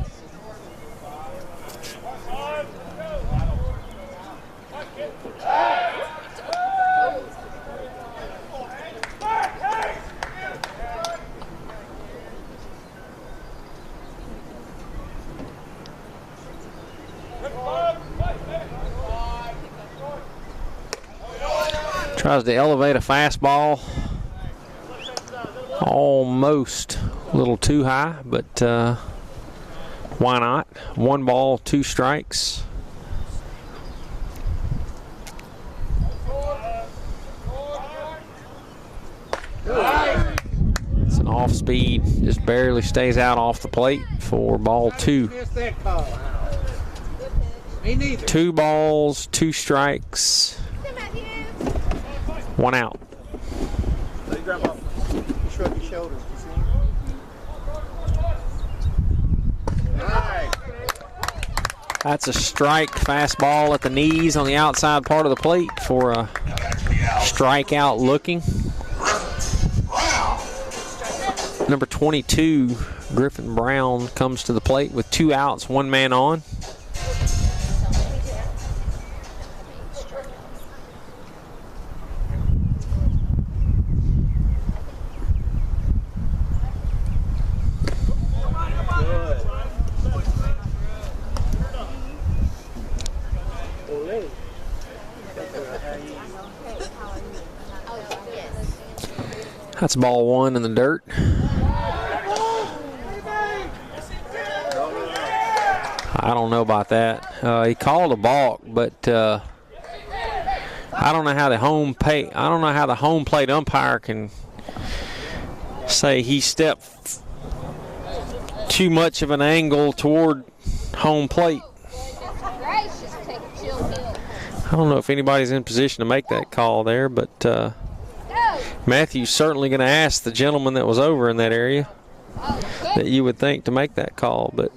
Tries to elevate a fastball. Almost a little too high, but why not? 1 ball, 2 strikes. It's an off speed, just barely stays out off the plate for ball 2. 2 balls, 2 strikes, 1 out. Shrug your shoulders. That's a strike fastball at the knees on the outside part of the plate for a strikeout looking. Number 22, Griffin Brown, comes to the plate with 2 outs, 1 man on. That's ball 1 in the dirt. I don't know about that. He called a balk, but I don't know how the home plate umpire can say he stepped too much of an angle toward home plate. I don't know if anybody's in position to make that call there, but Matthew's certainly going to ask the gentleman that was over in that area that you would think to make that call, but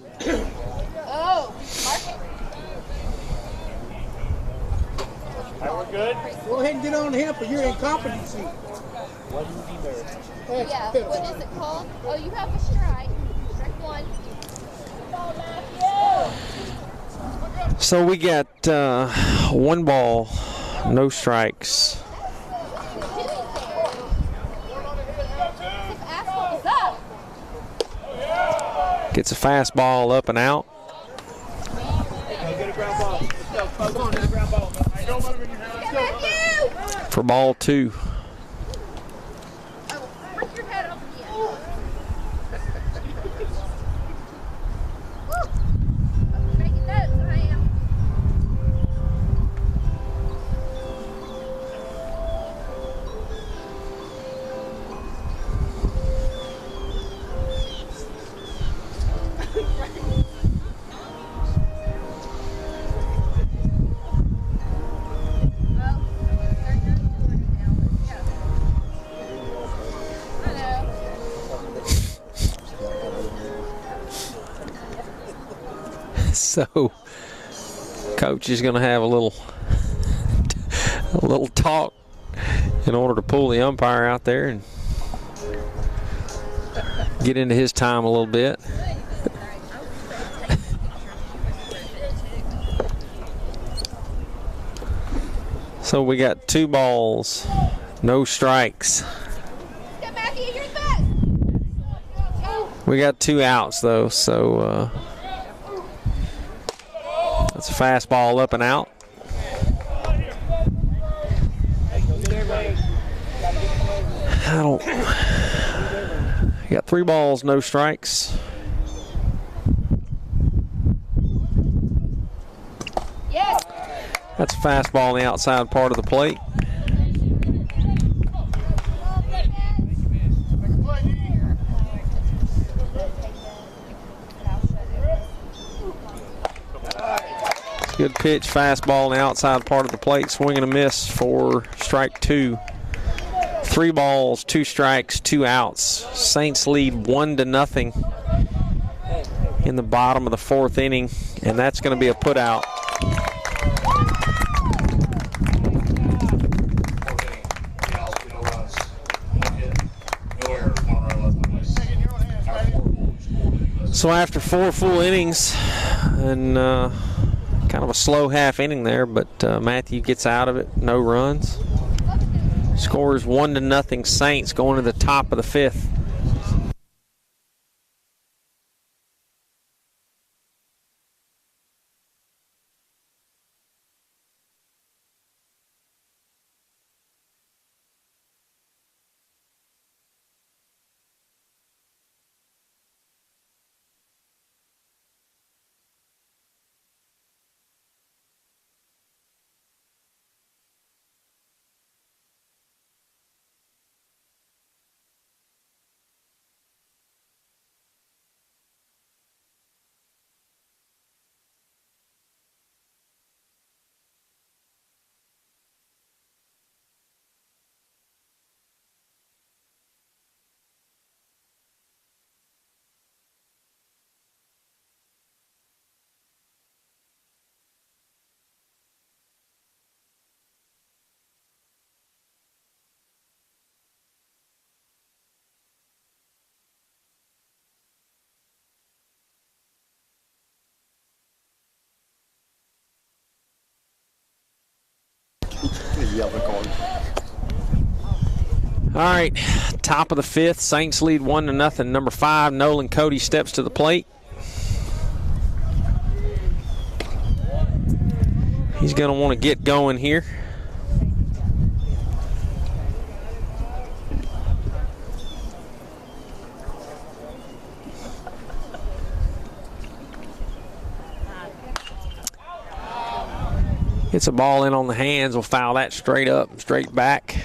We're good. Go ahead and get on him for your incompetency. Yeah, what is it called? Oh, you have a strike. Strike 1. so we got 1 ball, no strikes. Gets a fastball up and out. For ball 2. Break your head up again. I'm making notes, I am. So coach is going to have a little talk in order to pull the umpire out there and get into his time a little bit. So we got 2 balls, no strikes. We got 2 outs though, so that's a fastball up and out. You got 3 balls, no strikes. Yes. That's a fastball on the outside part of the plate. Good pitch, fastball on the outside part of the plate. Swing and a miss for strike 2. 3 balls, 2 strikes, 2 outs. Saints lead 1-0 in the bottom of the 4th inning, and that's going to be a put out. So after 4 full innings and kind of a slow half inning there, but Matthew gets out of it, no runs. Scores 1-0 Saints going to the top of the 5th. All right, top of the 5th. Saints lead 1-0. Number 5, Nolan Cody steps to the plate. He's going to want to get going here. Gets a ball in on the hands, will foul that straight up, straight back.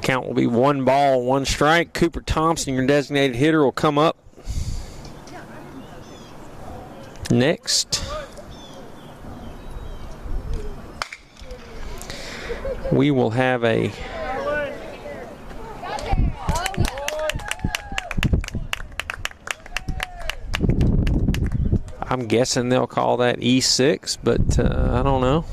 Count will be 1 ball, 1 strike. Cooper Thompson, your designated hitter, will come up next. We will have a I'm guessing they'll call that E6, but I don't know.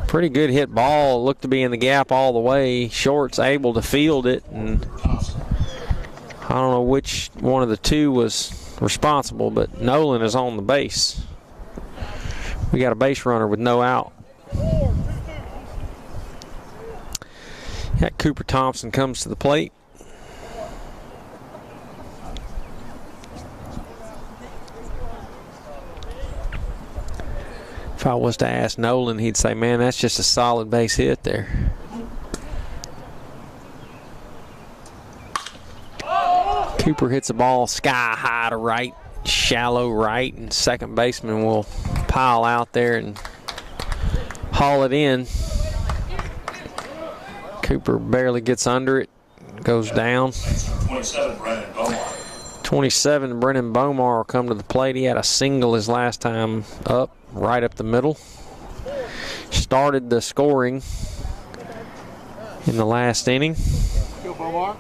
Pretty good hit ball. Looked to be in the gap all the way. Short's able to field it, and I don't know which one of the two was responsible, but Nolan is on the base. We got a base runner with no out. Got Cooper Thompson comes to the plate. If I was to ask Nolan, he'd say, man, that's just a solid base hit there. Cooper hits the ball sky high to right, shallow right, and second baseman will pile out there and haul it in. Cooper barely gets under it, goes down. 27, Brennan Bomar will come to the plate. He had a single his last time up, right up the middle. Started the scoring in the last inning. Go Bomar.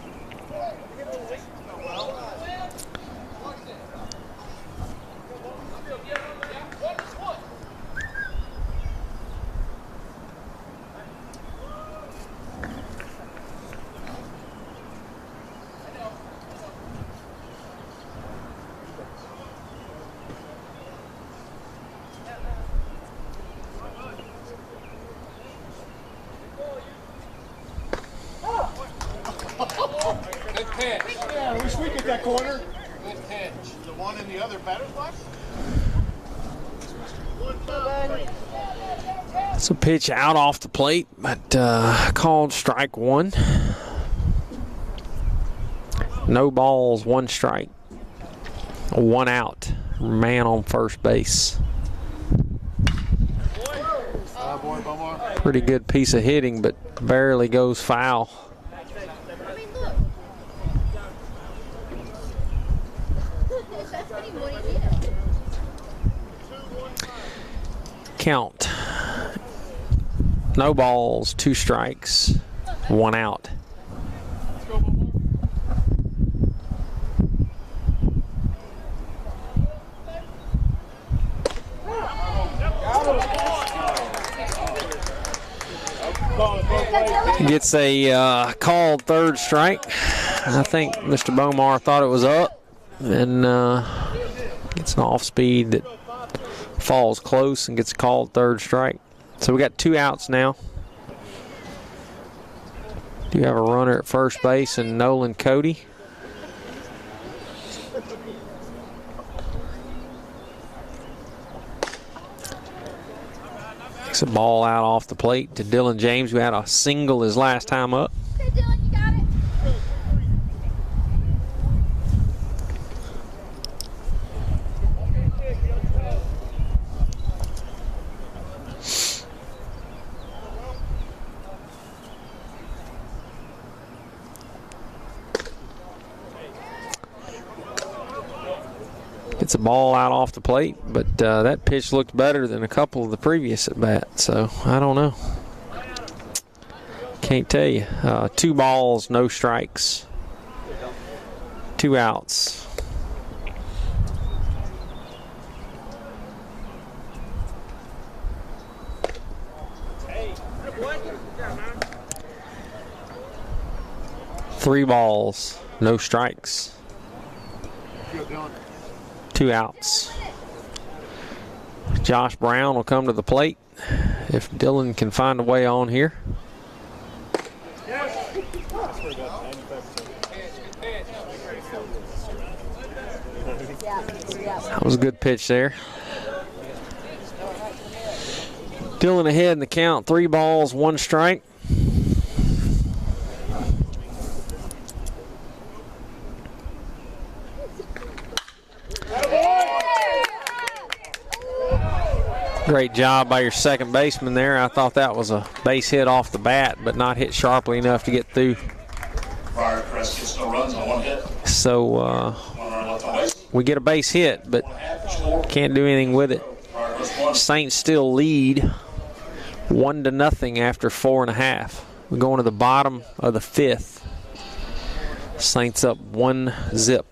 Corner. Good catch. The one in the other batter's box? It's a pitch out off the plate, but called strike 1. No balls, 1 strike. 1 out. Man on first base. Pretty good piece of hitting, but barely goes foul. Count. No balls, 2 strikes, 1 out. Gets a called third strike. I think Mr. Bomar thought it was up, and gets an off speed that falls close and gets a called third strike. So we got 2 outs now. Do have a runner at first base and Nolan Cody. Takes a ball out off the plate to Dylan James, who had a single his last time up. Hey, Dylan, you got it. 'Gets a ball out off the plate, but that pitch looked better than a couple of the previous at bat, so I don't know. Can't tell you. 2 balls, no strikes. 2 outs. Three balls, no strikes. 2 outs. Josh Brown will come to the plate if Dylan can find a way on here. That was a good pitch there. Dylan ahead in the count, 3 balls, 1 strike. Great job by your second baseman there. I thought that was a base hit off the bat, but not hit sharply enough to get through. Briarcrest gets no runs on 1 hit. So 1 run left on base. we get a base hit, but can't do anything with it. Briarcrest 1. Saints still lead 1-0 after 4.5. We're going to the bottom of the 5th. Saints up 1-0.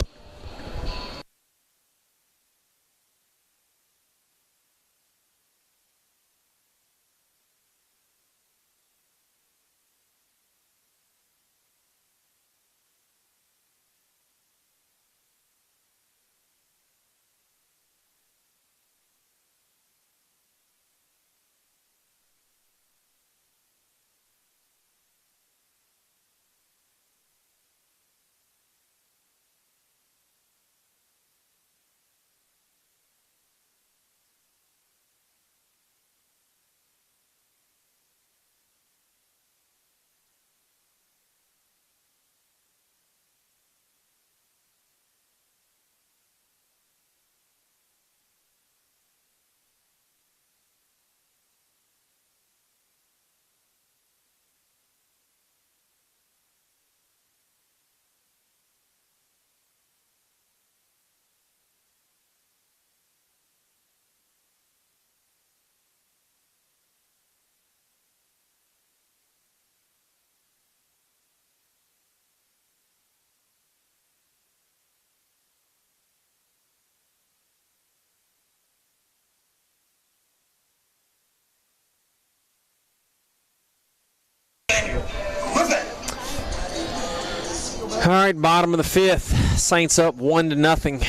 All right, bottom of the 5th. Saints up 1-0.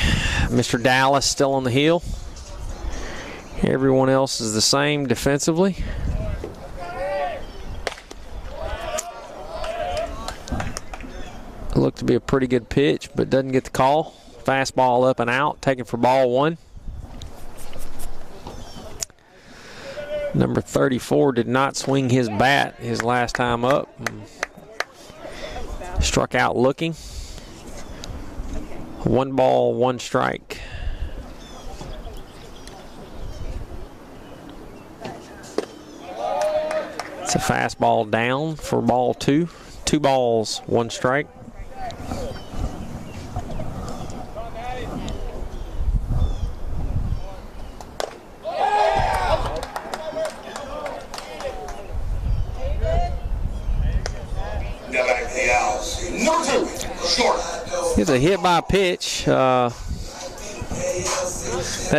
Mr. Dallas still on the hill. Everyone else is the same defensively. Looked to be a pretty good pitch, but doesn't get the call. Fastball up and out, taken for ball 1. Number 34 did not swing his bat his last time up. Struck out looking. 1 ball, 1 strike. It's a fastball down for ball 2. 2 balls, 1 strike. Number 2, short. It's a hit by pitch. That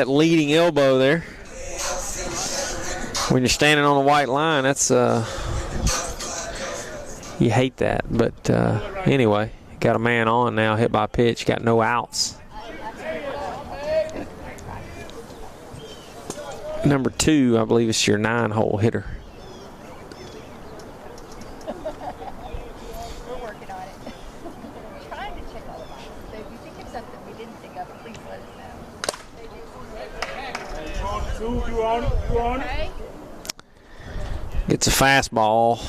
leading elbow there. When you're standing on the white line, that's You hate that, but anyway, got a man on now, hit by pitch, got no outs. Number 2, I believe it's your 9-hole hitter. We're working on it. Trying to check all the boxes. So if you think of something we didn't think of, please let us know. You on it? Okay? Gets a fastball.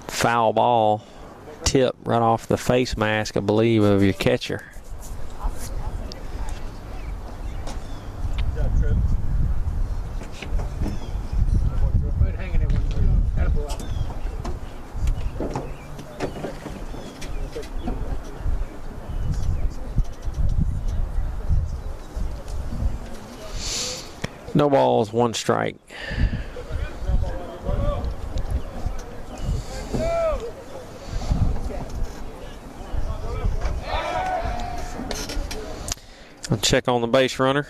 Foul ball. Tip right off the face mask, I believe, of your catcher. No balls, 1 strike. I'll check on the base runner.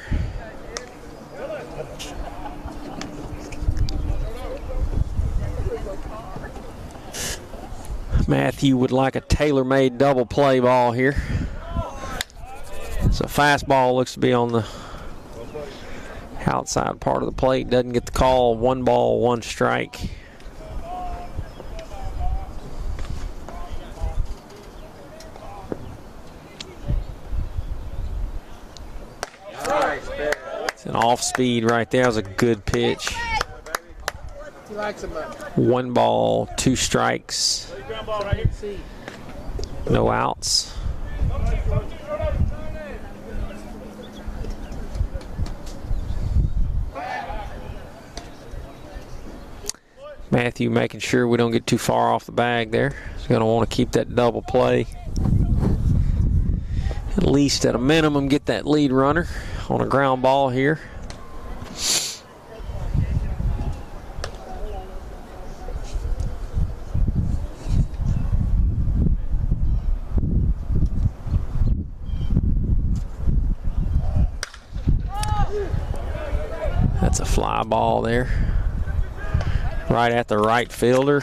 Matthew would like a tailor-made double play ball here. So fastball looks to be on the outside part of the plate. Doesn't get the call. 1 ball, 1 strike. It's an off speed right there. It was a good pitch. 1 ball, 2 strikes. No outs. Matthew making sure we don't get too far off the bag there. He's going to want to keep that double play. At least at a minimum get that lead runner on a ground ball here. That's a fly ball there. Right at the right fielder.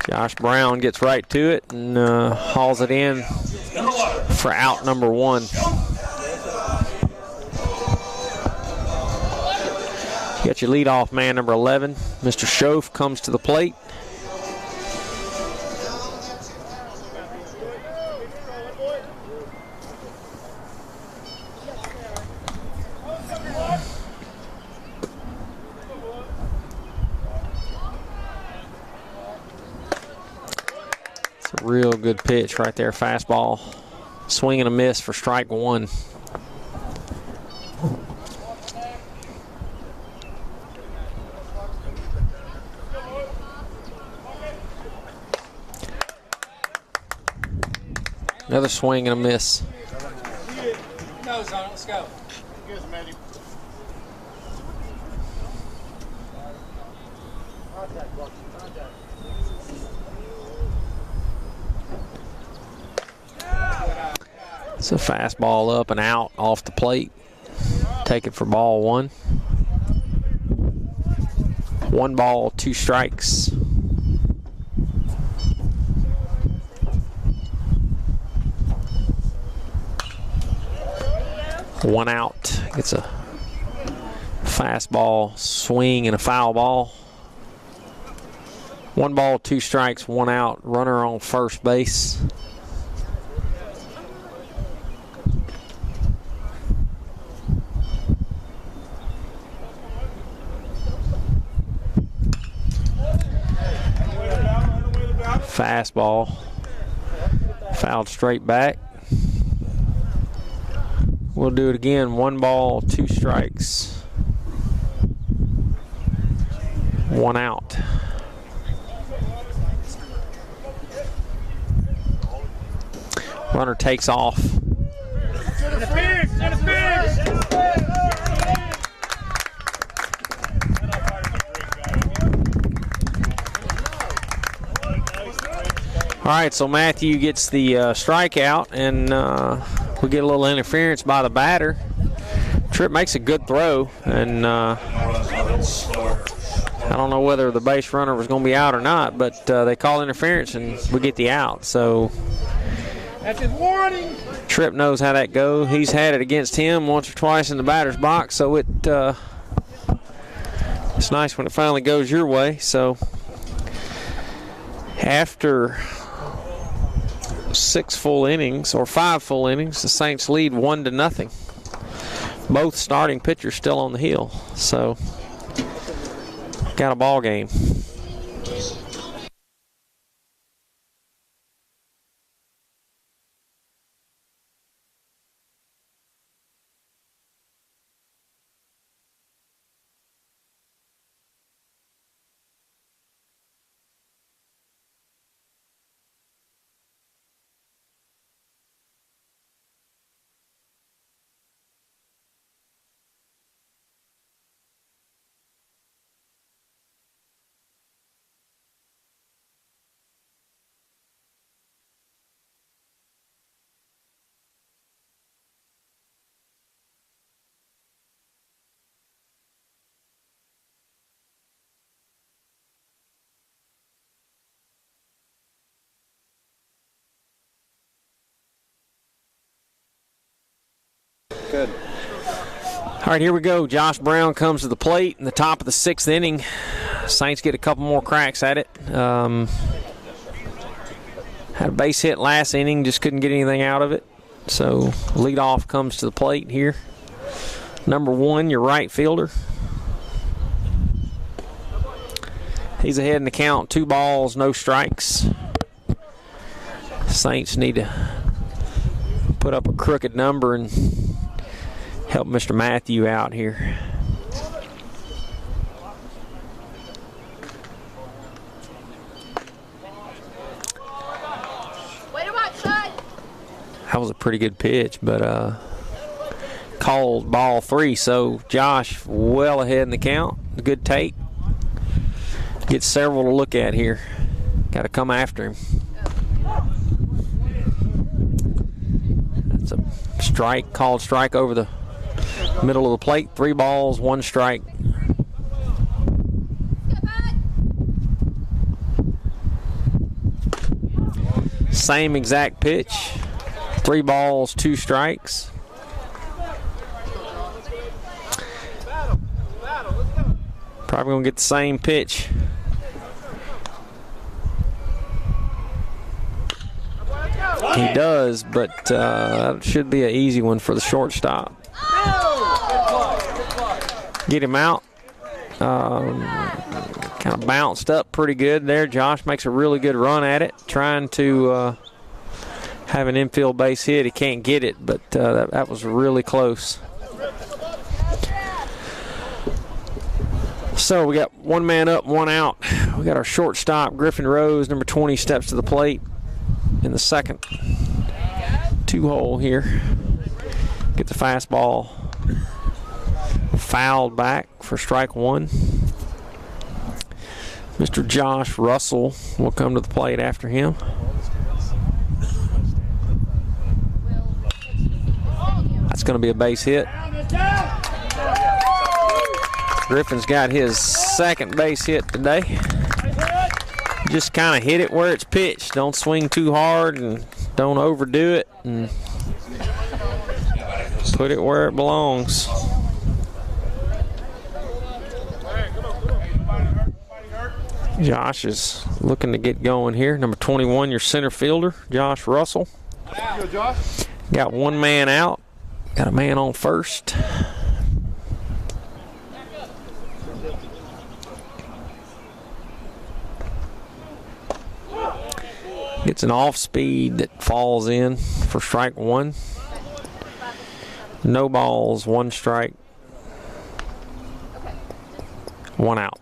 Josh Brown gets right to it and hauls it in for out number 1. You got your leadoff man, number 11. Mr. Schoaf comes to the plate. Real good pitch right there, fastball. Swing and a miss for strike 1. Another swing and a miss. Let's go. It's a fastball up and out off the plate. Take it for ball 1. 1 ball, 2 strikes. One out. Gets a fastball swing and a foul ball. 1 ball, 2 strikes, 1 out. Runner on first base. Fastball, fouled straight back. We'll do it again. 1 ball, 2 strikes, 1 out. Runner takes off. All right, so Matthew gets the strikeout, and we get a little interference by the batter. Tripp makes a good throw, and I don't know whether the base runner was going to be out or not, but they call interference and we get the out. So That's his warning. Tripp knows how that goes. He's had it against him once or twice in the batter's box, so it's nice when it finally goes your way. So after 6 full innings or 5 full innings, the Saints lead 1-0. Both starting pitchers still on the hill, so got a ball game. Good. All right, here we go. Josh Brown comes to the plate in the top of the 6th inning. Saints get a couple more cracks at it. Had a base hit last inning, just couldn't get anything out of it. So leadoff comes to the plate here. Number 1, your right fielder. He's ahead in the count, 2 balls, no strikes. Saints need to put up a crooked number and help Mr. Matthew out here. That was a pretty good pitch, but called ball 3. So Josh well ahead in the count. A good take. Get several to look at here. Got to come after him. That's a strike, called strike over the middle of the plate. 3 balls, 1 strike. Same exact pitch. 3 balls, 2 strikes. Probably going to get the same pitch. He does, but that should be an easy one for the shortstop. Get him out. Kind of bounced up pretty good there. Josh makes a really good run at it, trying to have an infield base hit. He can't get it, but that was really close. So we got 1 man up, 1 out. We got our shortstop, Griffin Rose, number 20, steps to the plate in the second 2-hole here. Get the fastball fouled back for strike 1. Mr. Josh Russell will come to the plate after him. That's going to be a base hit. Griffin's got his 2nd base hit today. Just kind of hit it where it's pitched. Don't swing too hard and don't overdo it. And put it where it belongs. Josh is looking to get going here. Number 21, your center fielder, Josh Russell. Got 1 man out. Got a man on first. Gets an off speed that falls in for strike 1. No balls, 1 strike. 1 out.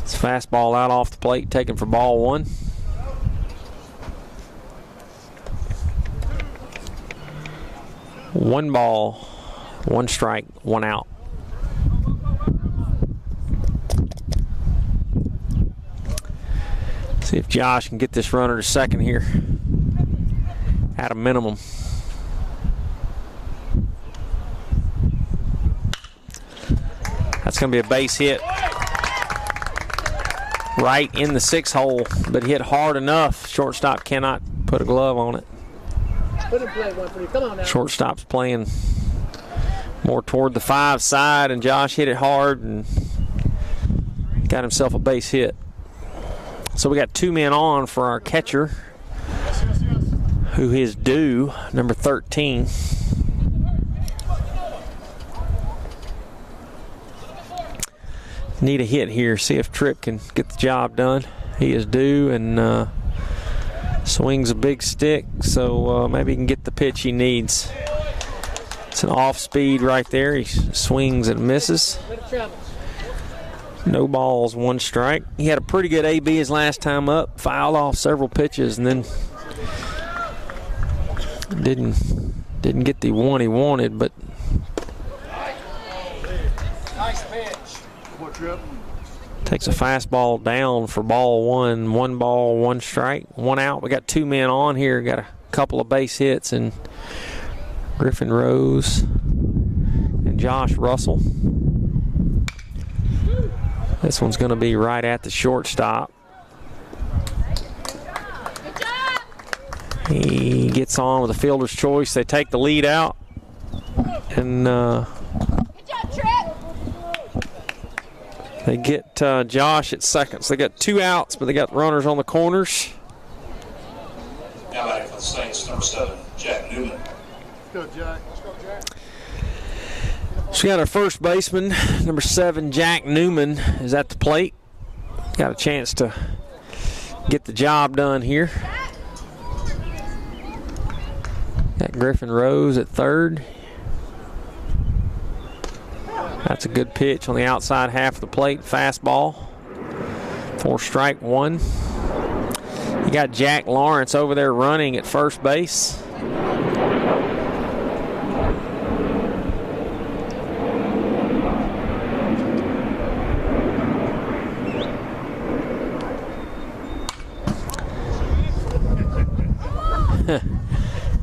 It's fastball out off the plate, taken for ball 1. One ball, 1 strike, 1 out. See if Josh can get this runner to second here at a minimum. That's going to be a base hit right in the 6 hole, but hit hard enough. Shortstop cannot put a glove on it. Put him play one for you. Come on now. Shortstop's playing more toward the 5 side, and Josh hit it hard and got himself a base hit. So we got 2 men on for our catcher, who is due, number 13. Need a hit here, see if Tripp can get the job done. He is due and swings a big stick, so maybe he can get the pitch he needs. It's an off speed right there. He swings and misses. No balls, 1 strike. He had a pretty good AB his last time up, fouled off several pitches, and then didn't get the one he wanted, but Nice pitch. takes a fastball down for ball 1. 1 ball, 1 strike, 1 out. We got 2 men on here. Got a couple of base hits, and Griffin Rose and Josh Russell. This one's going to be right at the shortstop. He gets on with a fielder's choice. They take the lead out, and they get Josh at second. So they got 2 outs, but they got runners on the corners. Now batting for the Saints, number 7, Jack Newman. Let's go, Jack. So we got our first baseman, number 7, Jack Newman, is at the plate. Got a chance to get the job done here. Got Griffin Rose at third. That's a good pitch on the outside half of the plate. Fastball. 4 strike 1. You got Jack Lawrence over there running at first base.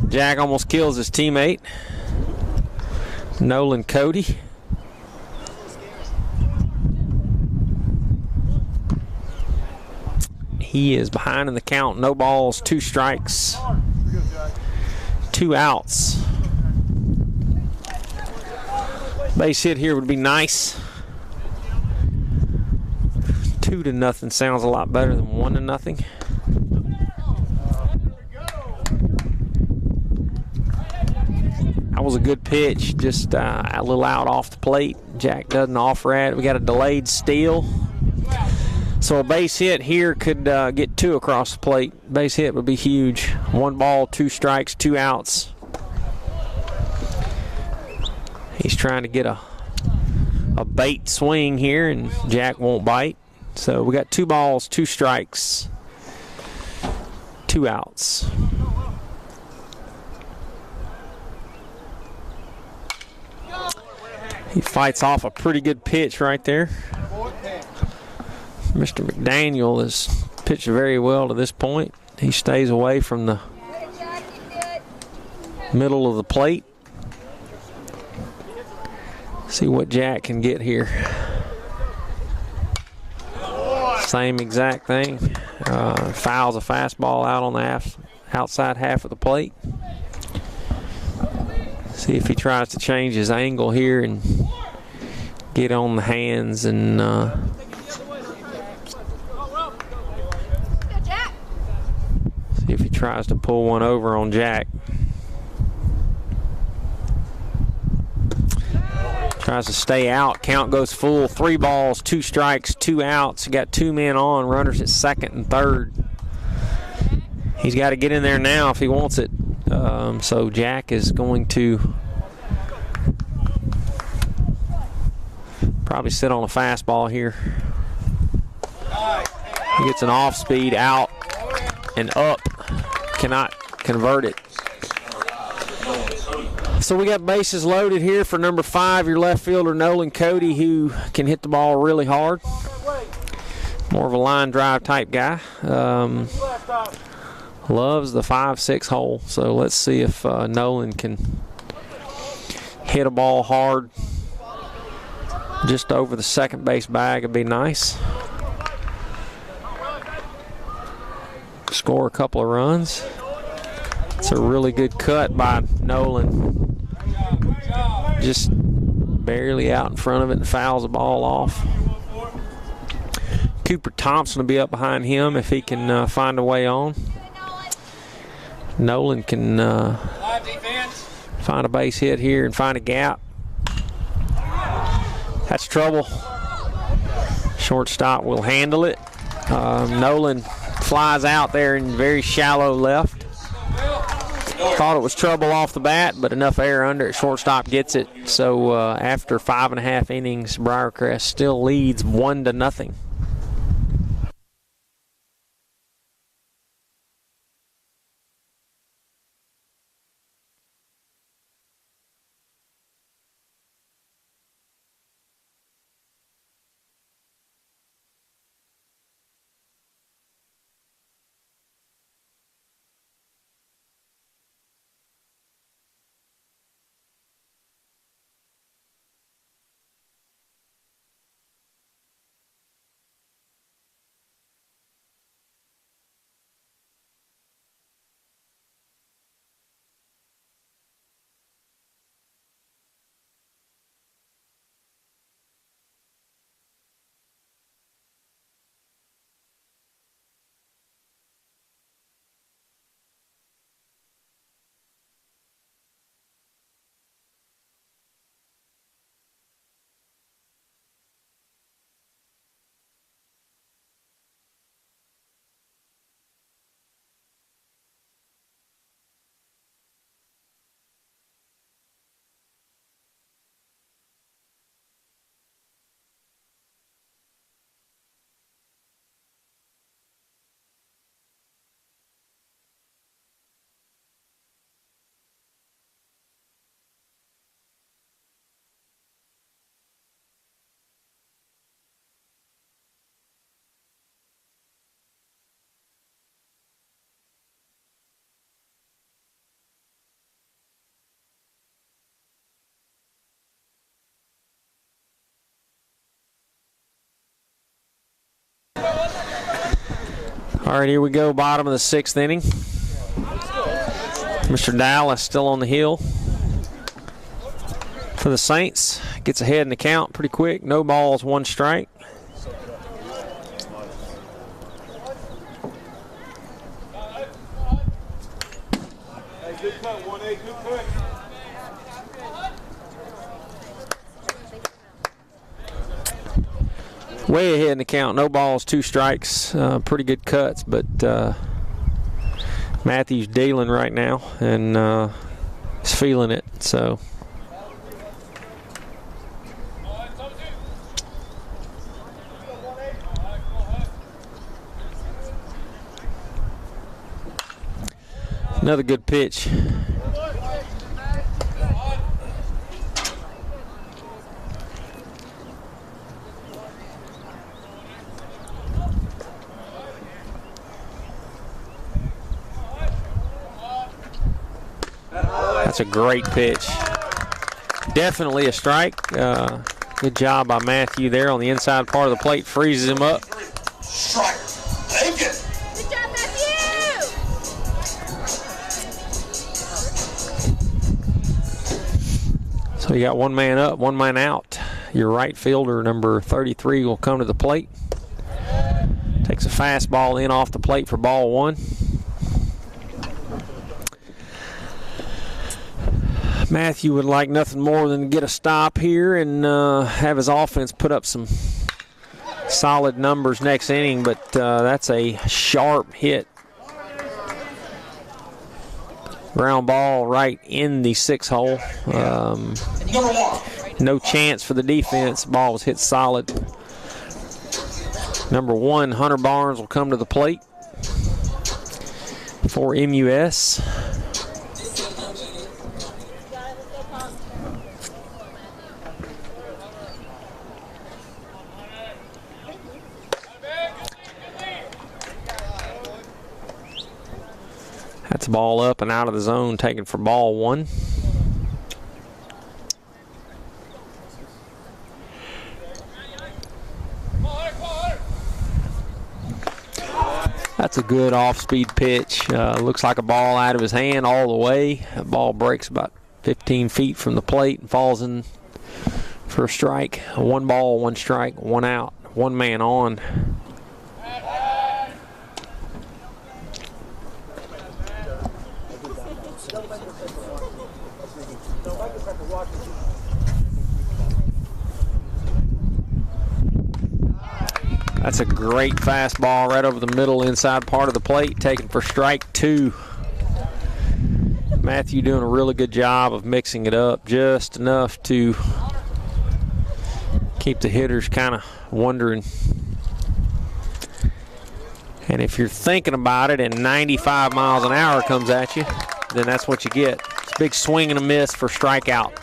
Jack almost kills his teammate, Nolan Cody. He is behind in the count. No balls, 2 strikes, 2 outs. Base hit here would be nice. 2-0 sounds a lot better than 1-0. That was a good pitch, just a little out off the plate. Jack doesn't offer at it. We got a delayed steal. So a base hit here could get 2 across the plate. Base hit would be huge. 1 ball, 2 strikes, 2 outs. He's trying to get a bait swing here, and Jack won't bite. So we got 2 balls, 2 strikes, 2 outs. He fights off a pretty good pitch right there. Mr. McDaniel has pitched very well to this point. He stays away from the middle of the plate. See what Jack can get here. Same exact thing. Fouls a fastball out on the outside half of the plate. See if he tries to change his angle here and get on the hands and see if he tries to pull one over on Jack. Tries to stay out. Count goes full. 3 balls, 2 strikes, 2 outs. You got 2 men on. Runners at second and third. He's got to get in there now if he wants it. So Jack is going to probably sit on a fastball here. He gets an off speed out and up. Cannot convert it. So we got bases loaded here for number 5, your left fielder Nolan Cody, who can hit the ball really hard. More of a line drive type guy. Loves the 5-6 hole. So let's see if Nolan can hit a ball hard just over the second base bag. It'd be nice. Score a couple of runs. It's a really good cut by Nolan. Just barely out in front of it and fouls the ball off. Cooper Thompson will be up behind him if he can find a way on. Nolan can find a base hit here and find a gap. That's trouble. Shortstop will handle it. Nolan flies out there in very shallow left. Thought it was trouble off the bat, but enough air under it. Shortstop gets it. So after 5.5 innings, Briarcrest still leads 1-0. All right, here we go, bottom of the 6th inning. Mr. Dallas still on the hill for the Saints. Gets ahead in the count pretty quick. No balls, 1 strike. Way ahead in the count. No balls, 2 strikes. Pretty good cuts, but Matthew's dealing right now and is feeling it. So another good pitch. That's a great pitch. Definitely a strike. Good job by Matthew there on the inside part of the plate. Freezes him up. Strike. Take it. Good job, Matthew! So you got 1 man up, 1 man out. Your right fielder, number 33, will come to the plate. Takes a fastball in off the plate for ball 1. Matthew would like nothing more than to get a stop here and have his offense put up some solid numbers next inning, but that's a sharp hit. Ground ball right in the 6 hole. No chance for the defense. Ball was hit solid. Number 1, Hunter Barnes will come to the plate for MUS. That's a ball up and out of the zone, taken for ball 1. That's a good off-speed pitch. Looks like a ball out of his hand all the way. That ball breaks about 15 feet from the plate and falls in for a strike. 1 ball, 1 strike, 1 out, 1 man on. That's a great fastball right over the middle inside part of the plate, taken for strike 2. Matthew doing a really good job of mixing it up just enough to keep the hitters kind of wondering. And if you're thinking about it and 95 miles an hour comes at you, then that's what you get. It's a big swing and a miss for strikeout.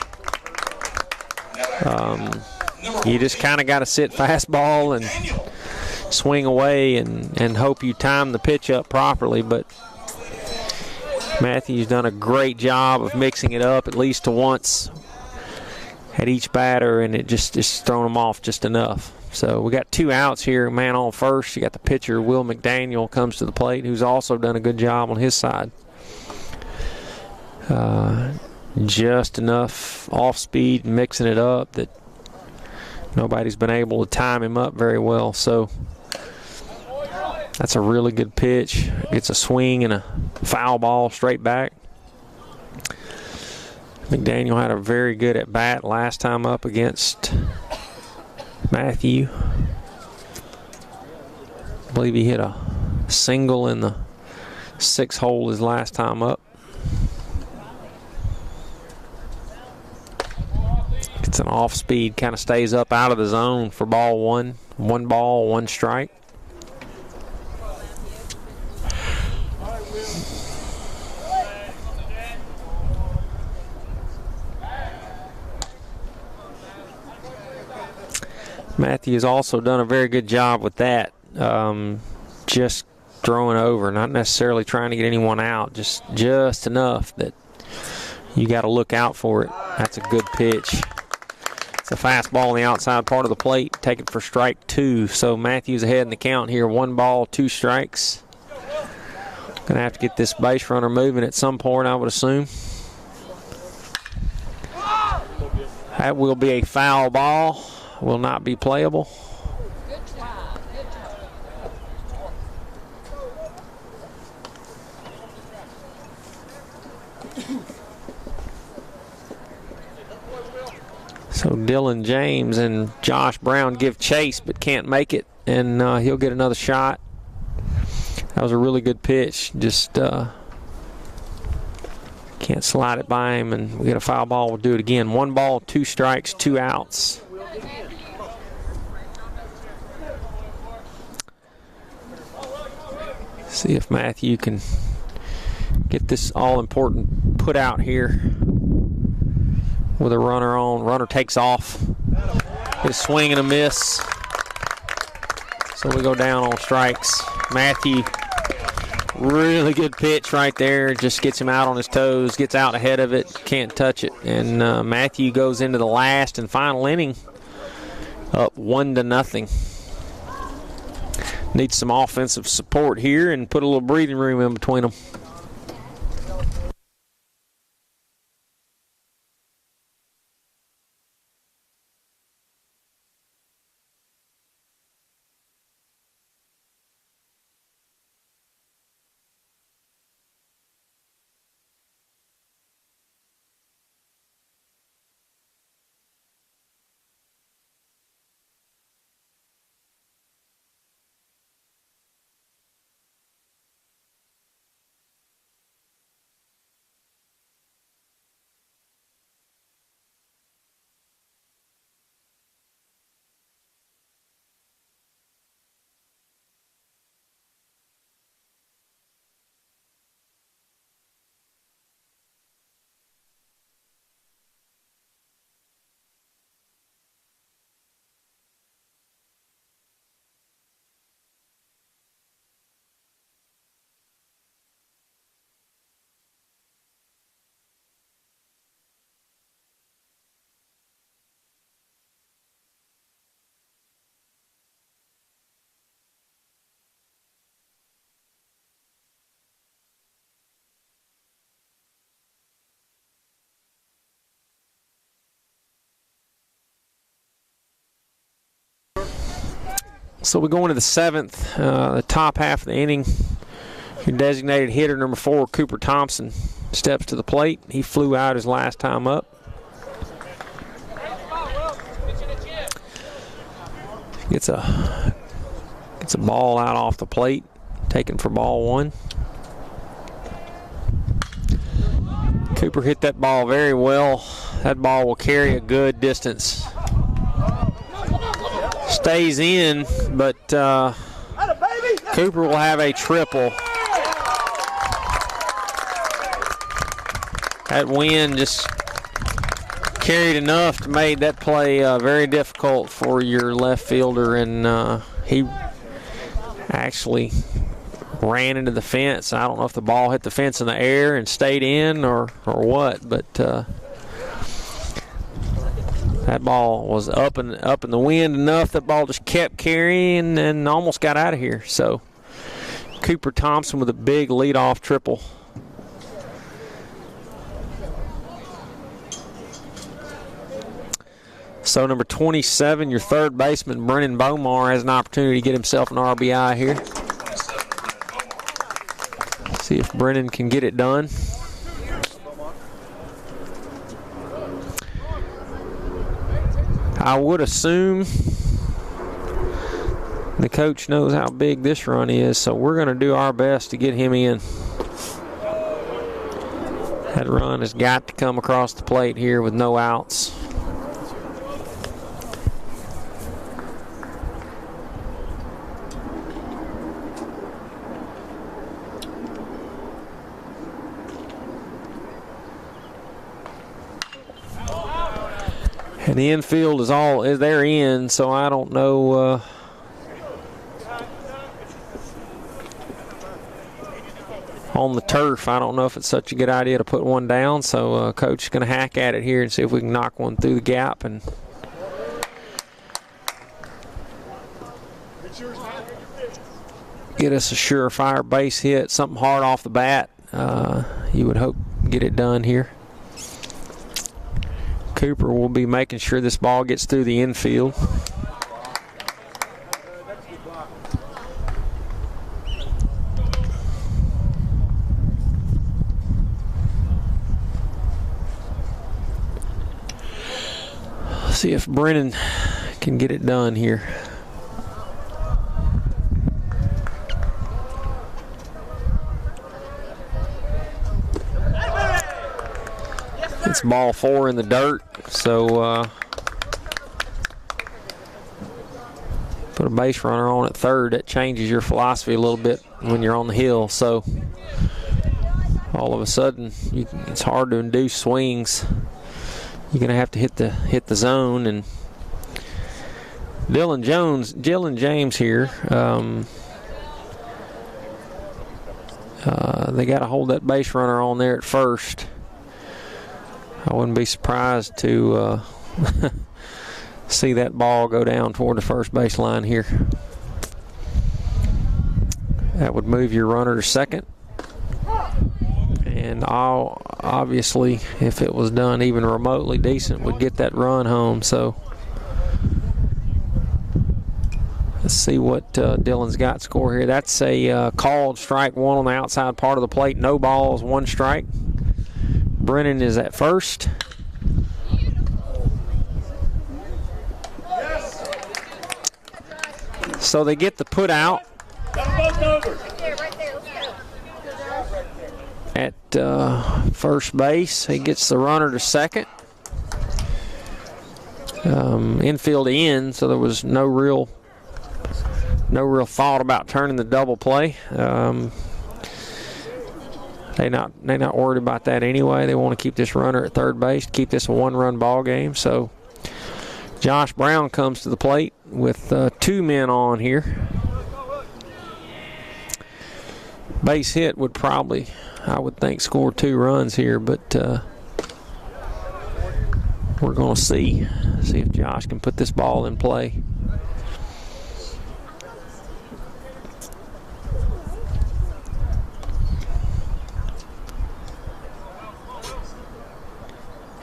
You just kind of got to sit fastball and swing away and hope you time the pitch up properly, but Matthew's done a great job of mixing it up at least to once at each batter, and it just thrown them off just enough. So we got 2 outs here, man on first. You got the pitcher, Will McDaniel, comes to the plate, who's also done a good job on his side. Just enough off speed, mixing it up that nobody's been able to time him up very well. So that's a really good pitch. Gets a swing and a foul ball straight back. McDaniel had a very good at bat last time up against Matthew. I believe he hit a single in the 6th hole his last time up. It's an off speed, kind of stays up out of the zone for ball 1. 1 ball, 1 strike. Matthew has also done a very good job with that. Just throwing over, not necessarily trying to get anyone out, just enough that you got to look out for it. That's a good pitch. It's a fastball on the outside part of the plate, taken for strike 2. So Matthew's ahead in the count here. 1 ball, 2 strikes. Gonna have to get this base runner moving at some point, I would assume. That will be a foul ball. Will not be playable. So Dylan James and Josh Brown give chase but can't make it, and he'll get another shot. That was a really good pitch. Just can't slide it by him, and we get a foul ball. We'll do it again. 1 ball, 2 strikes, 2 outs. See if Matthew can get this all-important put out here with a runner on. Runner takes off. Get a swing and a miss. So we go down on strikes. Matthew, really good pitch right there. Just gets him out on his toes, gets out ahead of it, can't touch it. And Matthew goes into the last and final inning up 1-0. Needs some offensive support here and put a little breathing room in between them. So we go into the 7th, the top half of the inning. Your designated hitter, number 4, Cooper Thompson, steps to the plate. He flew out his last time up. Gets a ball out off the plate, taken for ball 1. Cooper hit that ball very well. That ball will carry a good distance. Stays in, but Cooper will have a triple. That wind just carried enough to make that play very difficult for your left fielder, and he actually ran into the fence. I don't know if the ball hit the fence in the air and stayed in or what, but that ball was up in the wind enough. That ball just kept carrying and almost got out of here. So Cooper Thompson with a big leadoff triple. So number 27, your third baseman, Brennan Bomar, has an opportunity to get himself an RBI here. See if Brennan can get it done. I would assume the coach knows how big this run is, so we're going to do our best to get him in. That run has got to come across the plate here with no outs. And the infield is they're in, so I don't know. On the turf, I don't know if it's such a good idea to put one down. So coach is going to hack at it here and see if we can knock one through the gap and get us a surefire base hit, something hard off the bat. You would hope get it done here. Cooper will be making sure this ball gets through the infield. See if Brennan can get it done here. It's ball 4 in the dirt, so put a base runner on at third. That changes your philosophy a little bit when you're on the hill. So all of a sudden, it's hard to induce swings. You're going to have to hit the zone. And Dylan James here. They got to hold that base runner on there at first. I wouldn't be surprised to see that ball go down toward the first base line here. That would move your runner to second. And obviously, if it was done even remotely decent, would get that run home. So let's see what Dylan's got score here. That's a called strike 1 on the outside part of the plate. No balls, 1 strike. Brennan is at first. So they get the put out at first base. He gets the runner to second. Infield in, so there was no real thought about turning the double play. They're not worried about that anyway. They want to keep this runner at third base, keep this a 1-run ball game. So Josh Brown comes to the plate with 2 men on here. Base hit would probably, I would think, score 2 runs here, but we're going to see if Josh can put this ball in play.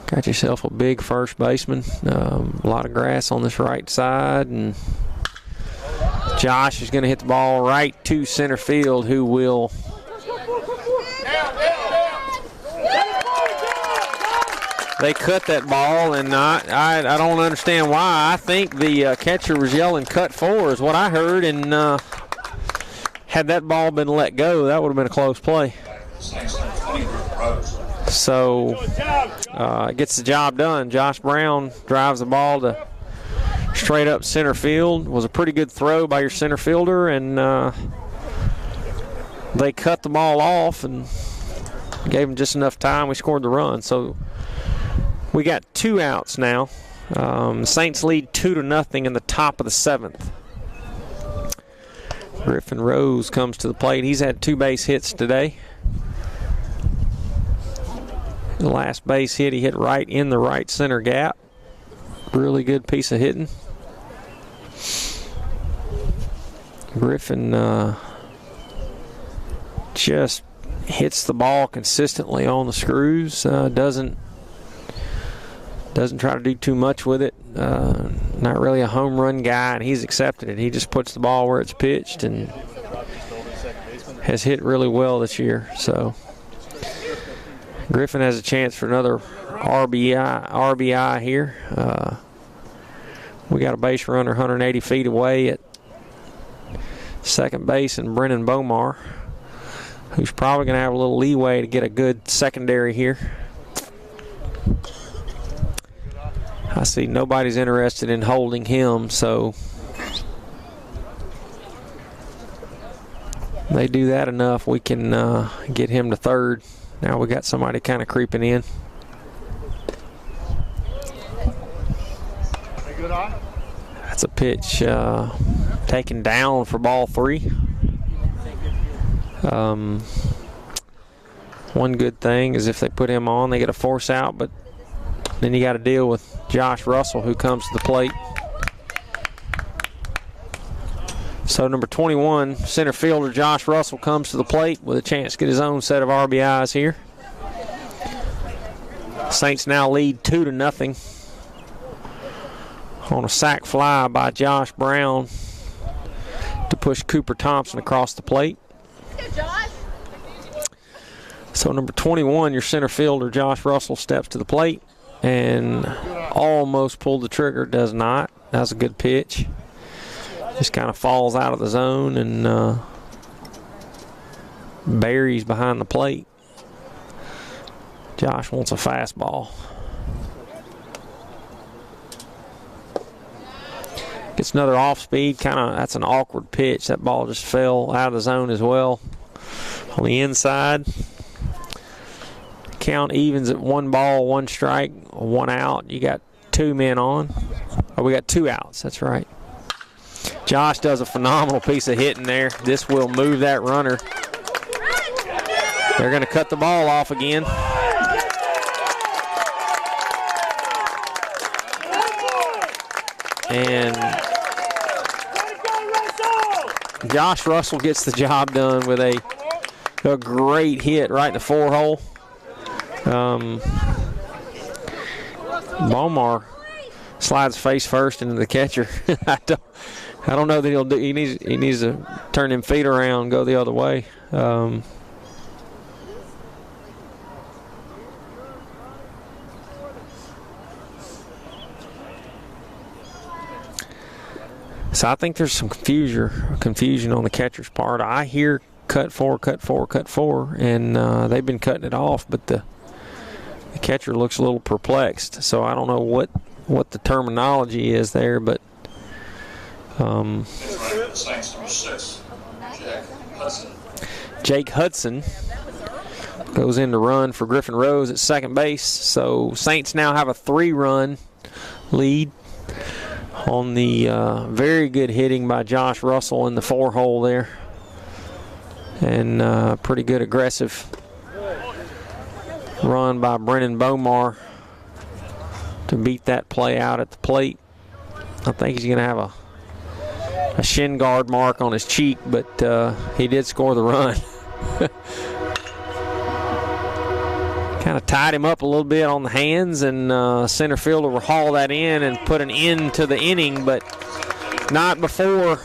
Got yourself a big first baseman. A lot of grass on this right side, and Josh is going to hit the ball right to center field, who will they cut that ball, and I don't understand why. I think the catcher was yelling cut 4 is what I heard, and had that ball been let go, that would have been a close play. So it gets the job done. Josh Brown drives the ball to straight up center field. Was a pretty good throw by your center fielder, and they cut the ball off and gave him just enough time. We scored the run. So we got 2 outs now. The Saints lead 2-0 in the top of the 7th. Griffin Rose comes to the plate. He's had 2 base hits today. The last base hit, he hit right in the right center gap. Really good piece of hitting. Griffin just hits the ball consistently on the screws. Doesn't try to do too much with it. Not really a home run guy, and he's accepted it. He just puts the ball where it's pitched and has hit really well this year. So Griffin has a chance for another RBI here. We got a base runner 180 feet away at second base, and Brennan Bomar, who's probably going to have a little leeway to get a good secondary here. I see nobody's interested in holding him, so they do that enough, we can get him to third. Now we got somebody kind of creeping in. That's a pitch taken down for ball 3. One good thing is if they put him on, they get a force out, but then you got to deal with Josh Russell, who comes to the plate. So number 21, center fielder Josh Russell comes to the plate with a chance to get his own set of RBIs here. Saints now lead 2-0 on a sac fly by Josh Brown to push Cooper Thompson across the plate. So number 21, your center fielder Josh Russell steps to the plate and almost pulled the trigger, does not. That was a good pitch. Just kind of falls out of the zone and buries behind the plate. Josh wants a fastball. Gets another off speed, that's an awkward pitch. That ball just fell out of the zone as well. On the inside. Count evens at 1 ball, 1 strike, 1 out. You got 2 men on. Oh, we got 2 outs, that's right. Josh does a phenomenal piece of hitting there. This will move that runner. They're going to cut the ball off again. And Josh Russell gets the job done with a great hit right in the 4-hole. Bomar slides face first into the catcher. I don't know that he'll do. He needs to turn them feet around, go the other way. So I think there's some confusion on the catcher's part. I hear cut 4, cut 4, cut 4, and they've been cutting it off, but the catcher looks a little perplexed. So I don't know what the terminology is there, but Jake Hudson goes in to run for Griffin Rose at second base. So Saints now have a 3-run lead on the very good hitting by Josh Russell in the 4-hole there. And pretty good aggressive run by Brennan Bomar to beat that play out at the plate. I think he's going to have a shin guard mark on his cheek, but he did score the run. Kind of tied him up a little bit on the hands, and center fielder will haul that in and put an end to the inning, but not before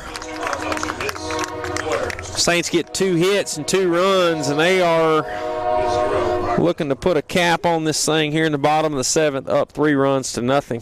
Saints get 2 hits and 2 runs, and they are looking to put a cap on this thing here in the bottom of the 7th, up 3 runs to nothing.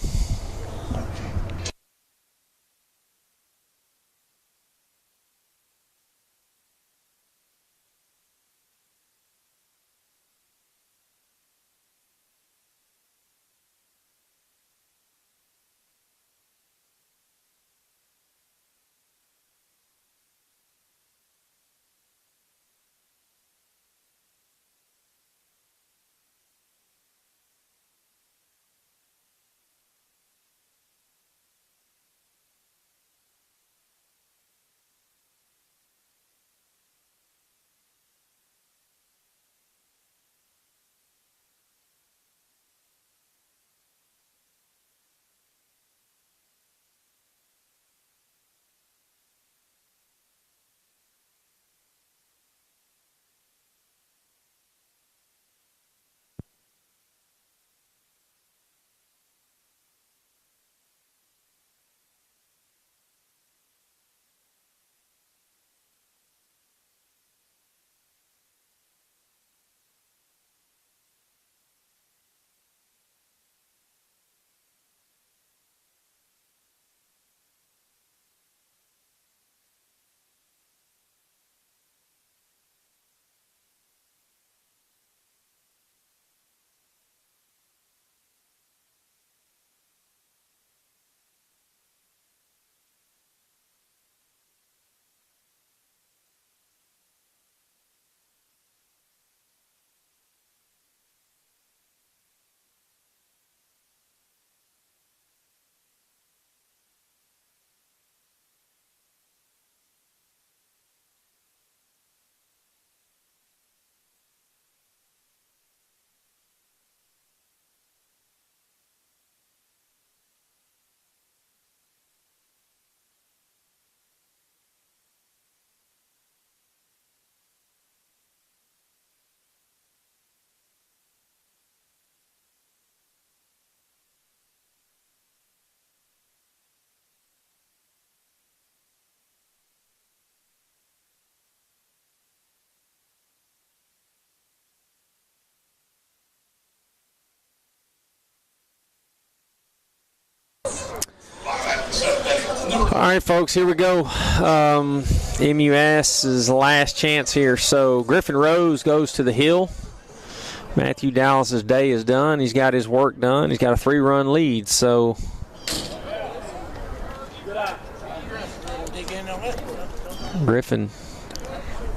All right, folks, here we go. MUS's last chance here. So Griffin Rose goes to the hill. Matthew Dallas's day is done. He's got his work done. He's got a 3-run lead. So Griffin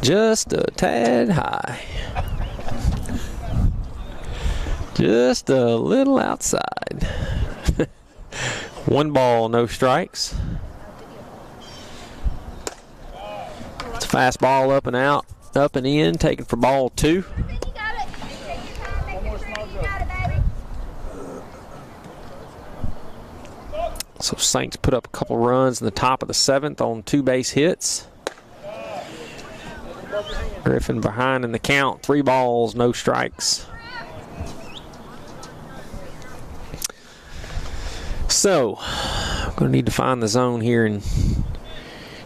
just a tad high. Just a little outside. 1 ball, no strikes. It's a fast ball up and out, up and in, taken for ball 2. So Saints put up a couple runs in the top of the 7th on 2 base hits. Griffin behind in the count, 3 balls, no strikes. So, I'm going to need to find the zone here and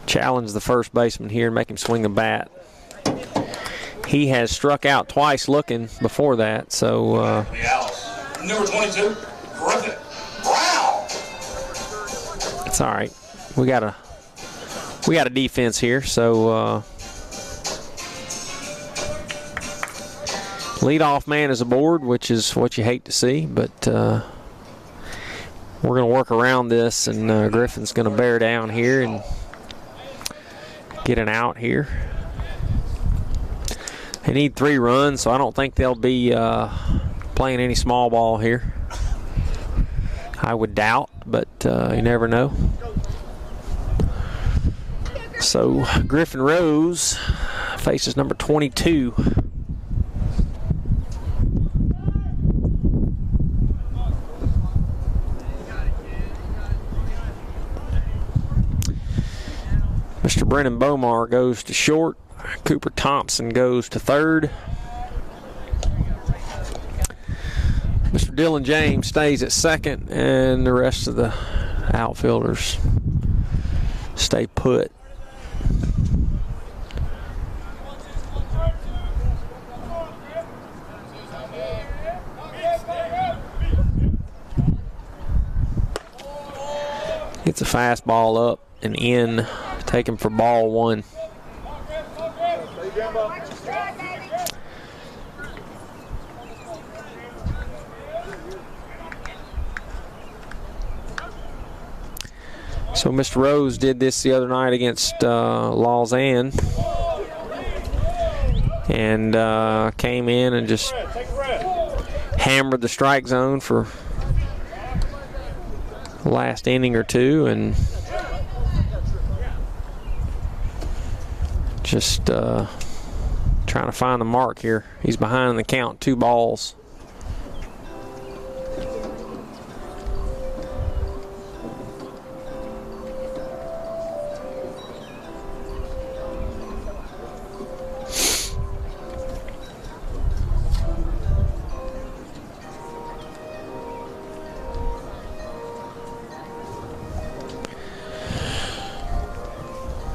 challenge the first baseman here and make him swing the bat. He has struck out twice looking before that, so... Number 22, Griffin Brown. It's all right. We got a defense here, so... leadoff man is aboard, which is what you hate to see, but... we're going to work around this, and Griffin's going to bear down here and get an out here. They need 3 runs, so I don't think they'll be playing any small ball here. I would doubt, but you never know. So Griffin Rose faces number 22. Mr. Brennan Bomar goes to short. Cooper Thompson goes to third. Mr. Dylan James stays at second, and the rest of the outfielders stay put. Gets a fastball up and in, taken for ball one. So Mr. Rose did this the other night against Lausanne, and came in and just hammered the strike zone for the last inning or two, and just trying to find the mark here. He's behind in the count, 2 balls.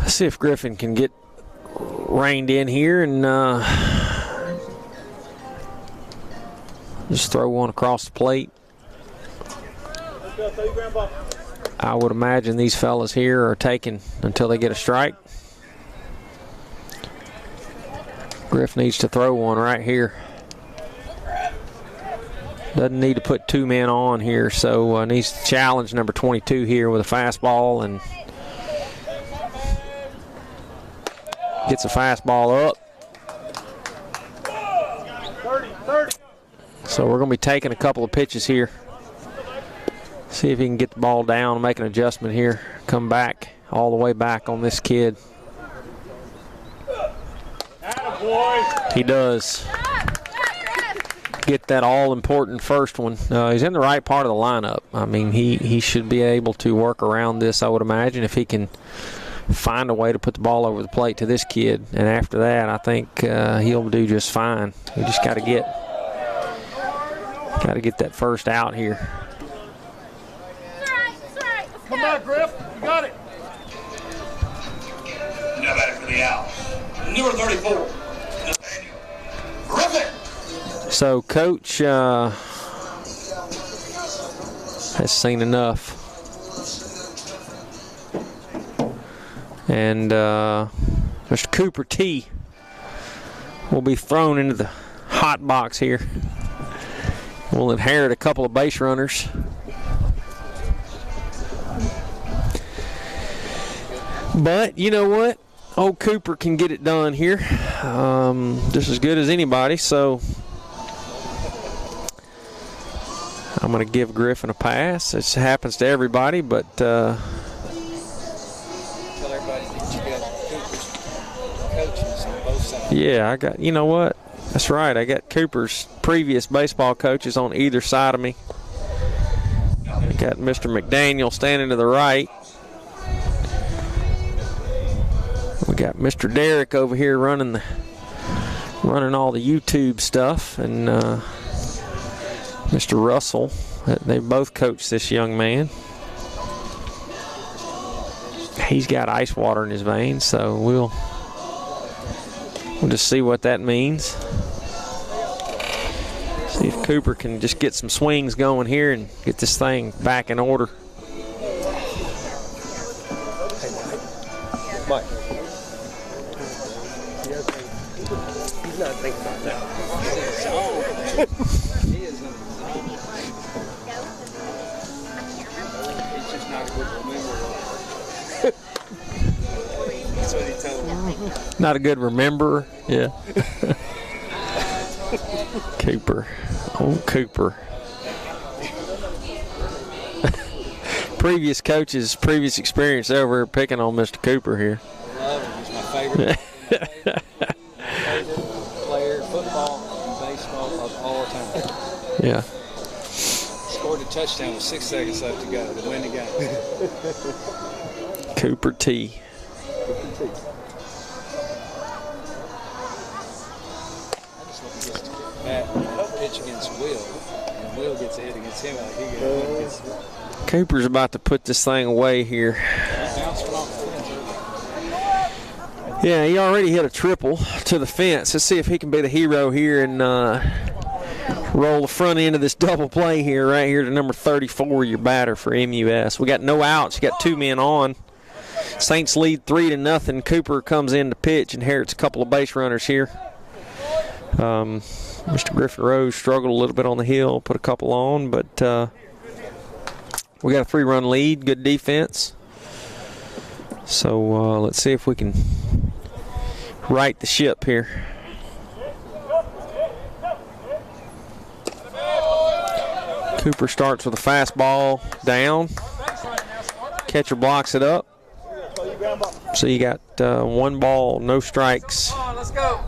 Let's see if Griffin can get reined in here and just throw one across the plate. I would imagine these fellas here are taking until they get a strike. Griff needs to throw one right here. Doesn't need to put 2 men on here, so needs to challenge number 22 here with a fastball, and gets a fastball up. So we're going to be taking a couple of pitches here. See if he can get the ball down, make an adjustment here, come back, all the way back on this kid. He does get that all-important first one. He's in the right part of the lineup. I mean, he should be able to work around this, I would imagine, if he can find a way to put the ball over the plate to this kid. And after that, I think he'll do just fine. We just got to get that first out here. Come back, Griff. You got it. Now back for the out. Number 34, Nathaniel Griffin. So Coach has seen enough. And Mr. Cooper T will be thrown into the hot box here. We'll inherit a couple of base runners. But you know what? Old Cooper can get it done here. Just as good as anybody, so I'm going to give Griffin a pass. It happens to everybody, but yeah, I got, you know what? That's right. I got Cooper's previous baseball coaches on either side of me. I got Mr. McDaniel standing to the right. We got Mr. Derrick over here running all the YouTube stuff, and Mr. Russell. They both coached this young man. He's got ice water in his veins, so we'll just see what that means. See if Cooper can just get some swings going here and get this thing back in order. Mike. He's not thinking about that. He is in the zone. He's just not a good rememberer. That's what he told me. Not a good rememberer, yeah. Cooper. Old Cooper. Previous coaches, previous experience over here picking on Mr. Cooper here. I love him. He's my favorite. Favorite player, football and baseball of all time. Yeah. Scored a touchdown with 6 seconds left to go to win the game. Cooper T. I just hope he gets to bat and pitch against Will, and Will gets a hit against him like he gets. Cooper's about to put this thing away here. Yeah, he already hit a triple to the fence. Let's see if he can be the hero here and roll the front end of this double play here, right here to number 34, your batter for MUS. We got no outs. You got 2 men on. Saints lead 3-0. Cooper comes in to pitch, inherits a couple of base runners here. Mr. Griffin Rose struggled a little bit on the hill, put a couple on, but we got a 3-run lead, good defense. So let's see if we can right the ship here. Cooper starts with a fastball down. Catcher blocks it up. So you got 1 ball, no strikes. Let's go.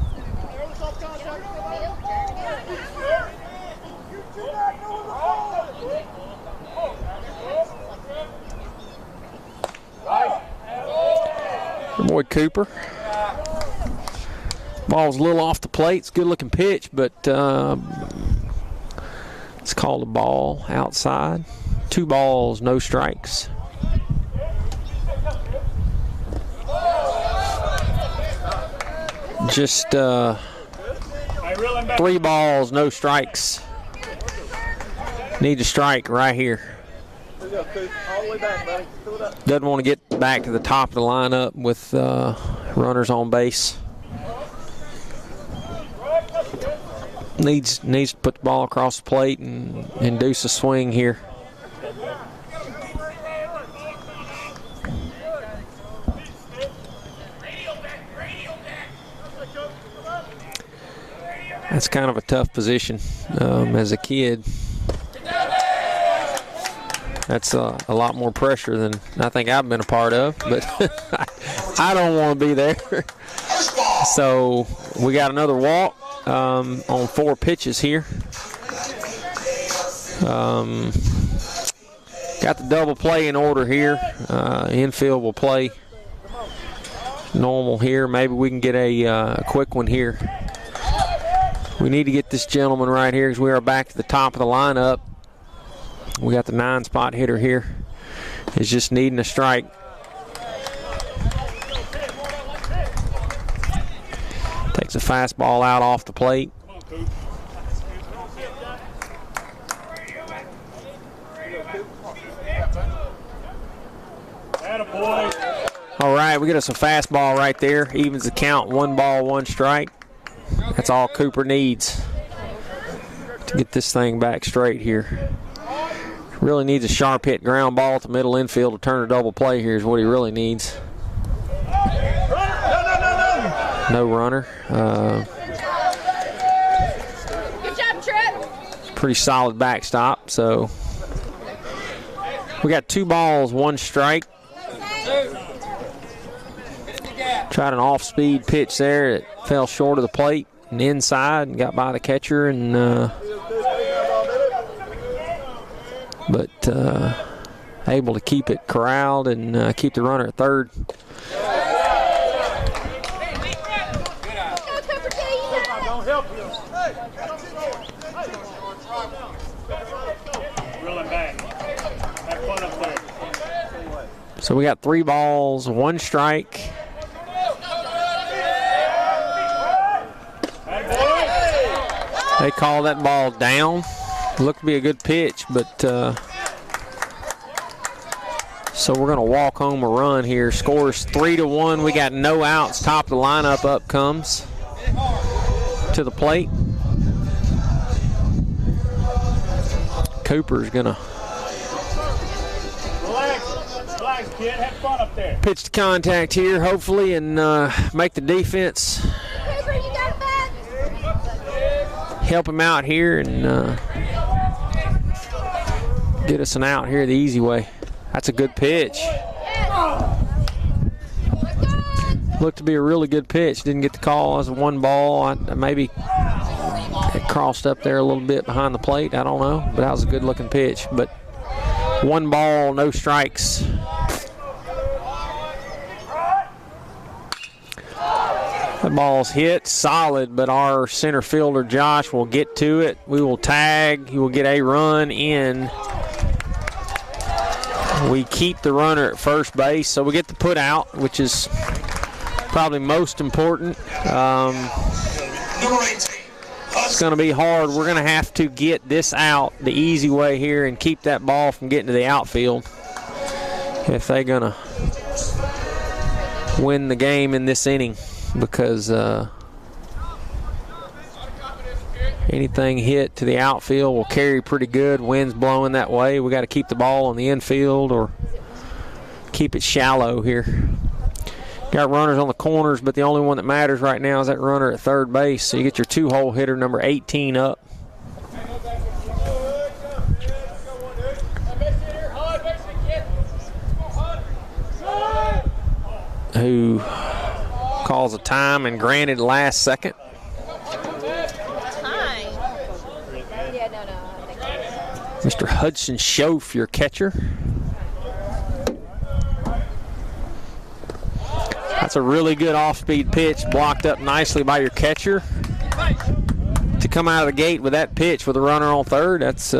Good boy, Cooper. Ball's a little off the plate. It's a good-looking pitch, but it's called a ball outside. 2 balls, no strikes. Just 3 balls, no strikes. Need a strike right here. Doesn't want to get back to the top of the lineup with runners on base. Needs to put the ball across the plate and induce a swing here. That's kind of a tough position as a kid. That's a lot more pressure than I think I've been a part of, but I don't want to be there. So we got another walk on 4 pitches here. Got the double play in order here. Infield will play normal here. Maybe we can get a quick one here. We need to get this gentleman right here because we are back to the top of the lineup. We got the 9-spot hitter here. He's just needing a strike. Takes a fastball out off the plate. All right, we get us a fastball right there. Evens the count, 1 ball, 1 strike. That's all Cooper needs to get this thing back straight here. Really needs a sharp hit ground ball at the middle infield to turn a double play here is what he really needs. No runner. Good job, Trip. Pretty solid backstop. So we got 2 balls, 1 strike. Tried an off-speed pitch there. It fell short of the plate and inside and got by the catcher and but able to keep it corralled and keep the runner at third. So we got 3 balls, 1 strike. They call that ball down. Looked to be a good pitch, but so we're going to walk home a run here. Scores 3-1. We got no outs. Top of the lineup up comes to the plate. Cooper's going to Relax, kid. Have fun up there. pitch to contact here, hopefully, and make the defense Cooper, you got it back. help him out here and get us an out here the easy way. That's a good pitch. Looked to be a really good pitch. Didn't get the call as a 1 ball. Maybe it crossed up there a little bit behind the plate. I don't know, but that was a good looking pitch. But 1 ball, no strikes. The ball's hit solid, but our center fielder Josh will get to it. We will tag. He will get a run in. We keep the runner at first base, so we get the put out, which is probably most important. Number 18, It's going to be hard. We're going to have to get this out the easy way here and keep that ball from getting to the outfield if they're going to win the game in this inning, because anything hit to the outfield will carry pretty good. Wind's blowing that way. We got to keep the ball on the infield or keep it shallow here. Got runners on the corners, but the only one that matters right now is that runner at third base. So you get your 2-hole hitter, number 18, up. Who calls a time and granted last second. Mr. Hudson Schoaf, your catcher. That's a really good off-speed pitch, blocked up nicely by your catcher. To come out of the gate with that pitch with a runner on third, that's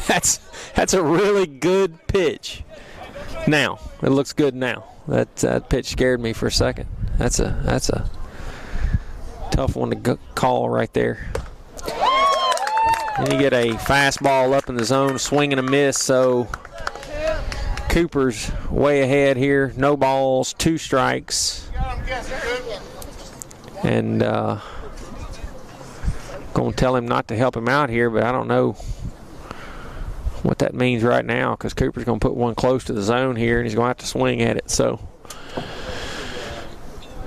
that's a really good pitch. Now, it looks good now. That pitch scared me for a second. That's a tough one to call right there. And you get a fastball up in the zone, swing and a miss, so Cooper's way ahead here. No balls, 2 strikes. And going to tell him not to help him out here, but I don't know what that means right now, because Cooper's going to put one close to the zone here, and he's going to have to swing at it. So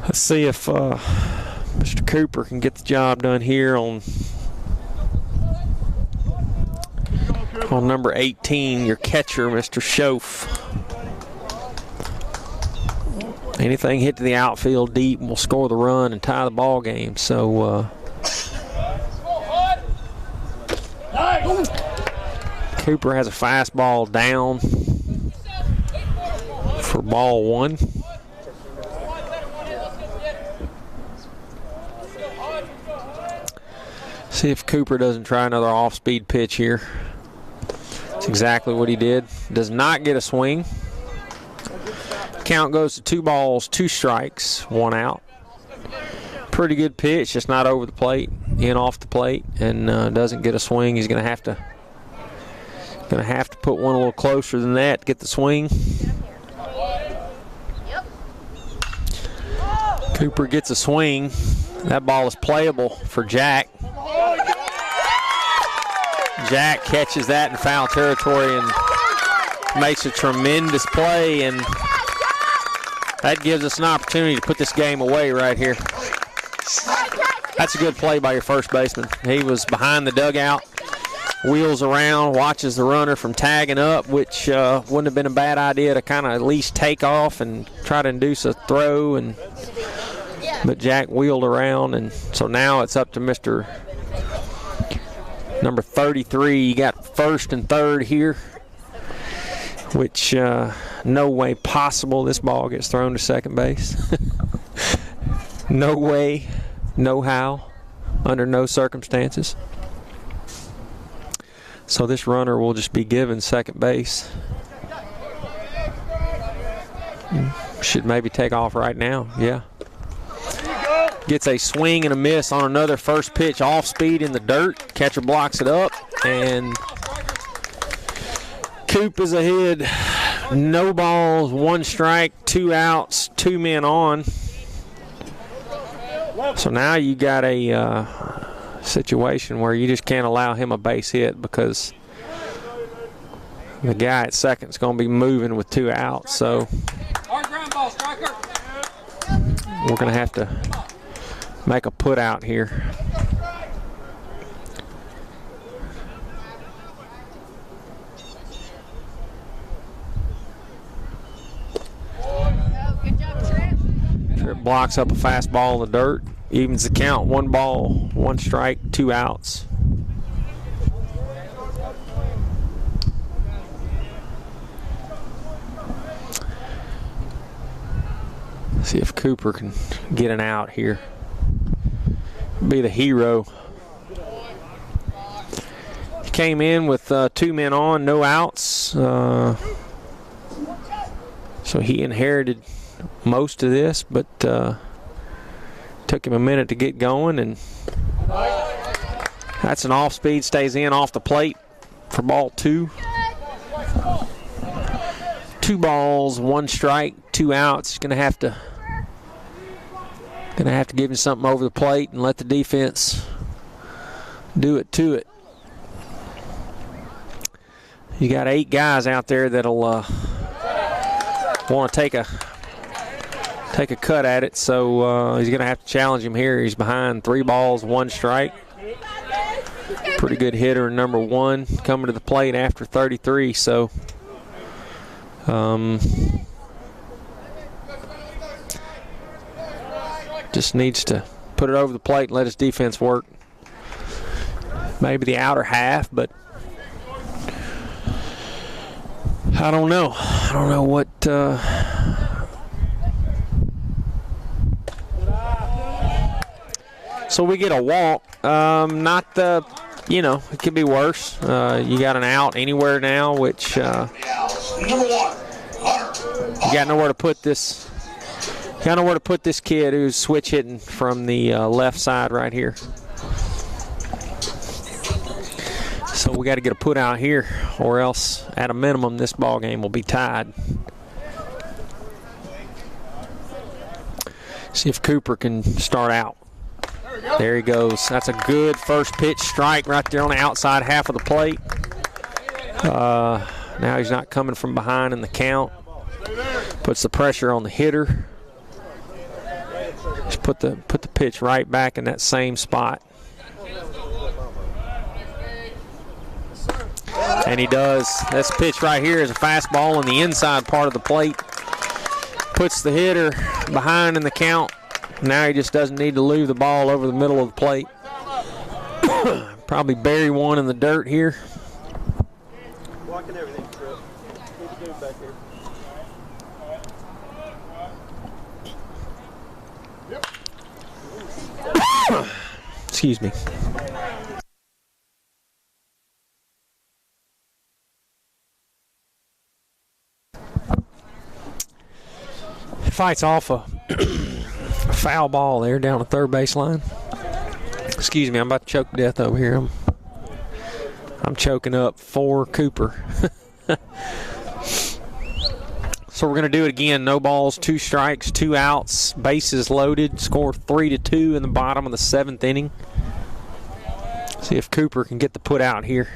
let's see if Mr. Cooper can get the job done here on number 18, your catcher, Mr. Schoaf. Anything hit to the outfield deep will score the run and tie the ball game. So Cooper has a fastball down for ball 1. See if Cooper doesn't try another off-speed pitch here. That's exactly what he did. Does not get a swing. Count goes to 2 balls, 2 strikes, 1 out. Pretty good pitch, just not over the plate, in off the plate, and doesn't get a swing. He's going to have to put one a little closer than that to get the swing. Cooper gets a swing. That ball is playable for Jack. Jack catches that in foul territory and makes a tremendous play, and that gives us an opportunity to put this game away right here. That's a good play by your first baseman. He was behind the dugout, wheels around, watches the runner from tagging up, which wouldn't have been a bad idea to kind of at least take off and try to induce a throw, but Jack wheeled around, and so now it's up to Mr. number 33. You got first and third here, which no way possible this ball gets thrown to second base. No way, no how, under no circumstances. So this runner will just be given second base. Should maybe take off right now, yeah. Gets a swing and a miss on another first pitch off speed in the dirt. Catcher blocks it up, and Coop is ahead. No balls, 1 strike, 2 outs, 2 men on. So now you got a situation where you just can't allow him a base hit, because the guy at second is going to be moving with 2 outs. So we're going to have to make a put out here. Trip blocks up a fastball in the dirt, evens the count. 1 ball, 1 strike, 2 outs. See if Cooper can get an out here. Be the hero. He came in with 2 men on, no outs. So he inherited most of this, but took him a minute to get going, and That's an off speed, stays in off the plate for ball 2. 2 balls, 1 strike, 2 outs. Gonna have to give him something over the plate and let the defense do it to it. You got 8 guys out there that'll want to take a cut at it, so he's going to have to challenge him here. He's behind 3 balls, 1 strike. Pretty good hitter, number 1, coming to the plate after 33. So just needs to put it over the plate and let his defense work. Maybe the outer half, but I don't know. I don't know what. So we get a walk. Not the, it could be worse. You got an out anywhere now, which Number 1, Hunter. you got nowhere to put this. Got nowhere to put this kid who's switch hitting from the left side right here. So we got to get a put out here, or else at a minimum this ball game will be tied. See if Cooper can start out. There he goes. That's a good first pitch strike right there on the outside half of the plate. Now he's not coming from behind in the count. Puts the pressure on the hitter. Just put the pitch right back in that same spot. And he does. This pitch right here is a fastball on the inside part of the plate. Puts the hitter behind in the count. Now he just doesn't need to leave the ball over the middle of the plate. Probably bury one in the dirt here. Blocking everything, Trip. Need to go back here. Excuse me. Fights off a foul ball there down the third baseline. Excuse me, I'm about to choke to death over here. I'm choking up for Cooper. So we're going to do it again. No balls, 2 strikes, 2 outs, bases loaded. Score 3-2 in the bottom of the 7th inning. See if Cooper can get the put out here.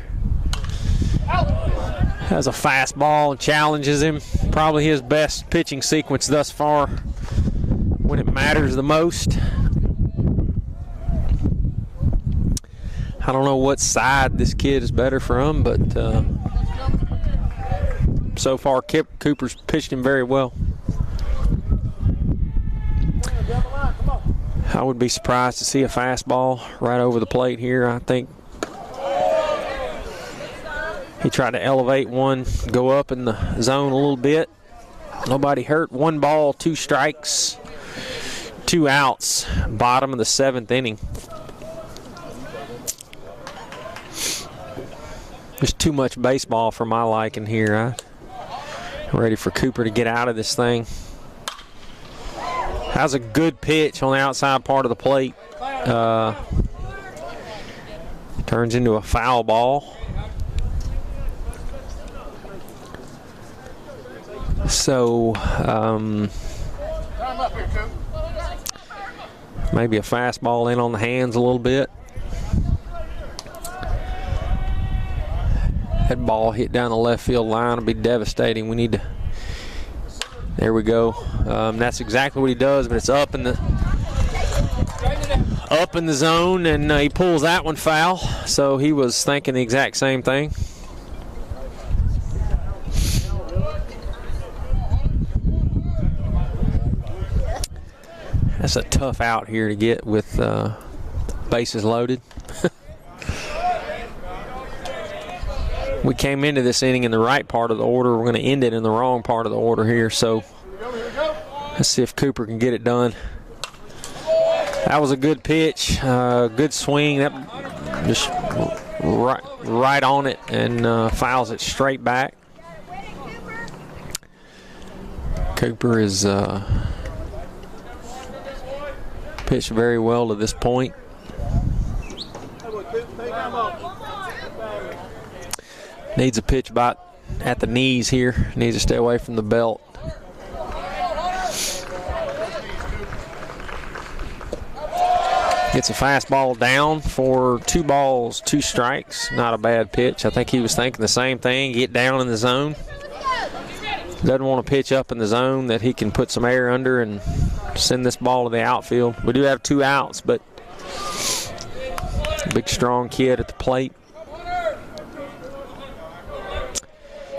Has a fastball and challenges him. Probably his best pitching sequence thus far when it matters the most. I don't know what side this kid is better from, but so far Cooper's pitched him very well. I would be surprised to see a fastball right over the plate here. I think he tried to elevate one, go up in the zone a little bit. Nobody hurt. 1 ball, 2 strikes, 2 outs. Bottom of the 7th inning. There's too much baseball for my liking here. I'm ready for Cooper to get out of this thing. That was a good pitch on the outside part of the plate. Turns into a foul ball. So, maybe a fastball in on the hands a little bit. That ball hit down the left field line will be devastating. We need to. There we go. That's exactly what he does, but it's up in the zone, and he pulls that one foul. So he was thinking the exact same thing. That's a tough out here to get with bases loaded. We came into this inning in the right part of the order. We're going to end it in the wrong part of the order here. So let's see if Cooper can get it done. That was a good pitch, good swing. That just right on it and fouls it straight back. Cooper is pitched very well to this point. Needs a pitch about at the knees here. Needs to stay away from the belt. Gets a fastball down for 2 balls, 2 strikes. Not a bad pitch. I think he was thinking the same thing. Get down in the zone. Doesn't want to pitch up in the zone that he can put some air under and send this ball to the outfield. We do have 2 outs, but big, strong kid at the plate.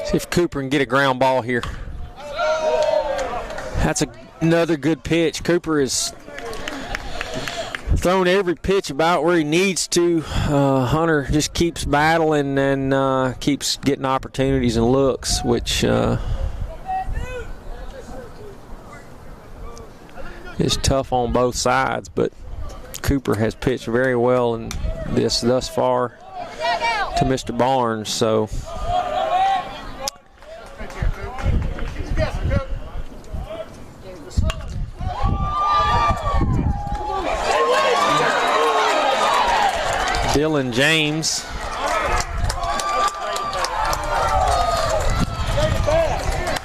See if Cooper can get a ground ball here. That's another good pitch. Cooper is thrown every pitch about where he needs to. Hunter just keeps battling and keeps getting opportunities and looks, which is tough on both sides. But Cooper has pitched very well in this thus far to Mr. Barnes. So Dylan James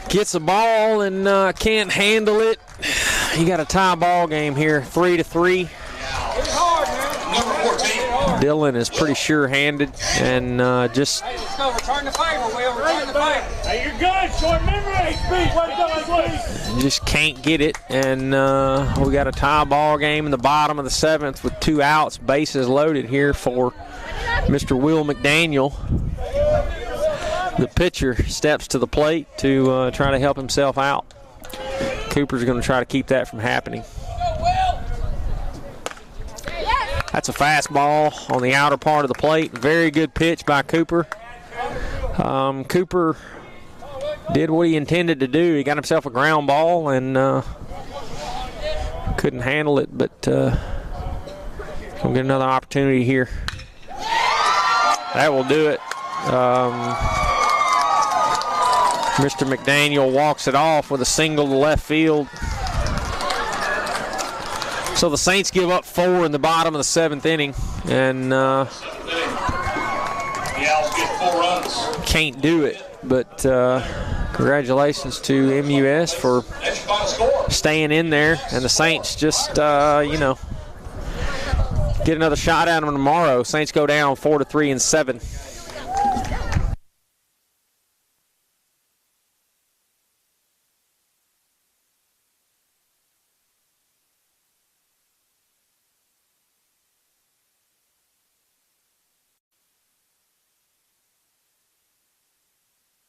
gets a ball and can't handle it. You got a tie ball game here, 3-3. Dylan is pretty sure-handed and just. Hey, let's go. Return the favor, Will. Return the favor. Hey, you're good. Short memory. Speed. Way to go, please. Just can't get it, and we got a tie ball game in the bottom of the 7th with 2 outs, bases loaded here for Mr. Will McDaniel. The pitcher steps to the plate to try to help himself out. Cooper's going to try to keep that from happening. That's a fastball on the outer part of the plate. Very good pitch by Cooper. Cooper did what he intended to do. He got himself a ground ball and couldn't handle it, but gonna get another opportunity here. That will do it. Mr. McDaniel walks it off with a single to left field. So the Saints give up 4 in the bottom of the 7th inning, and can't do it. But congratulations to MUS for staying in there, and the Saints just, get another shot at them tomorrow. Saints go down 4-3 in 7.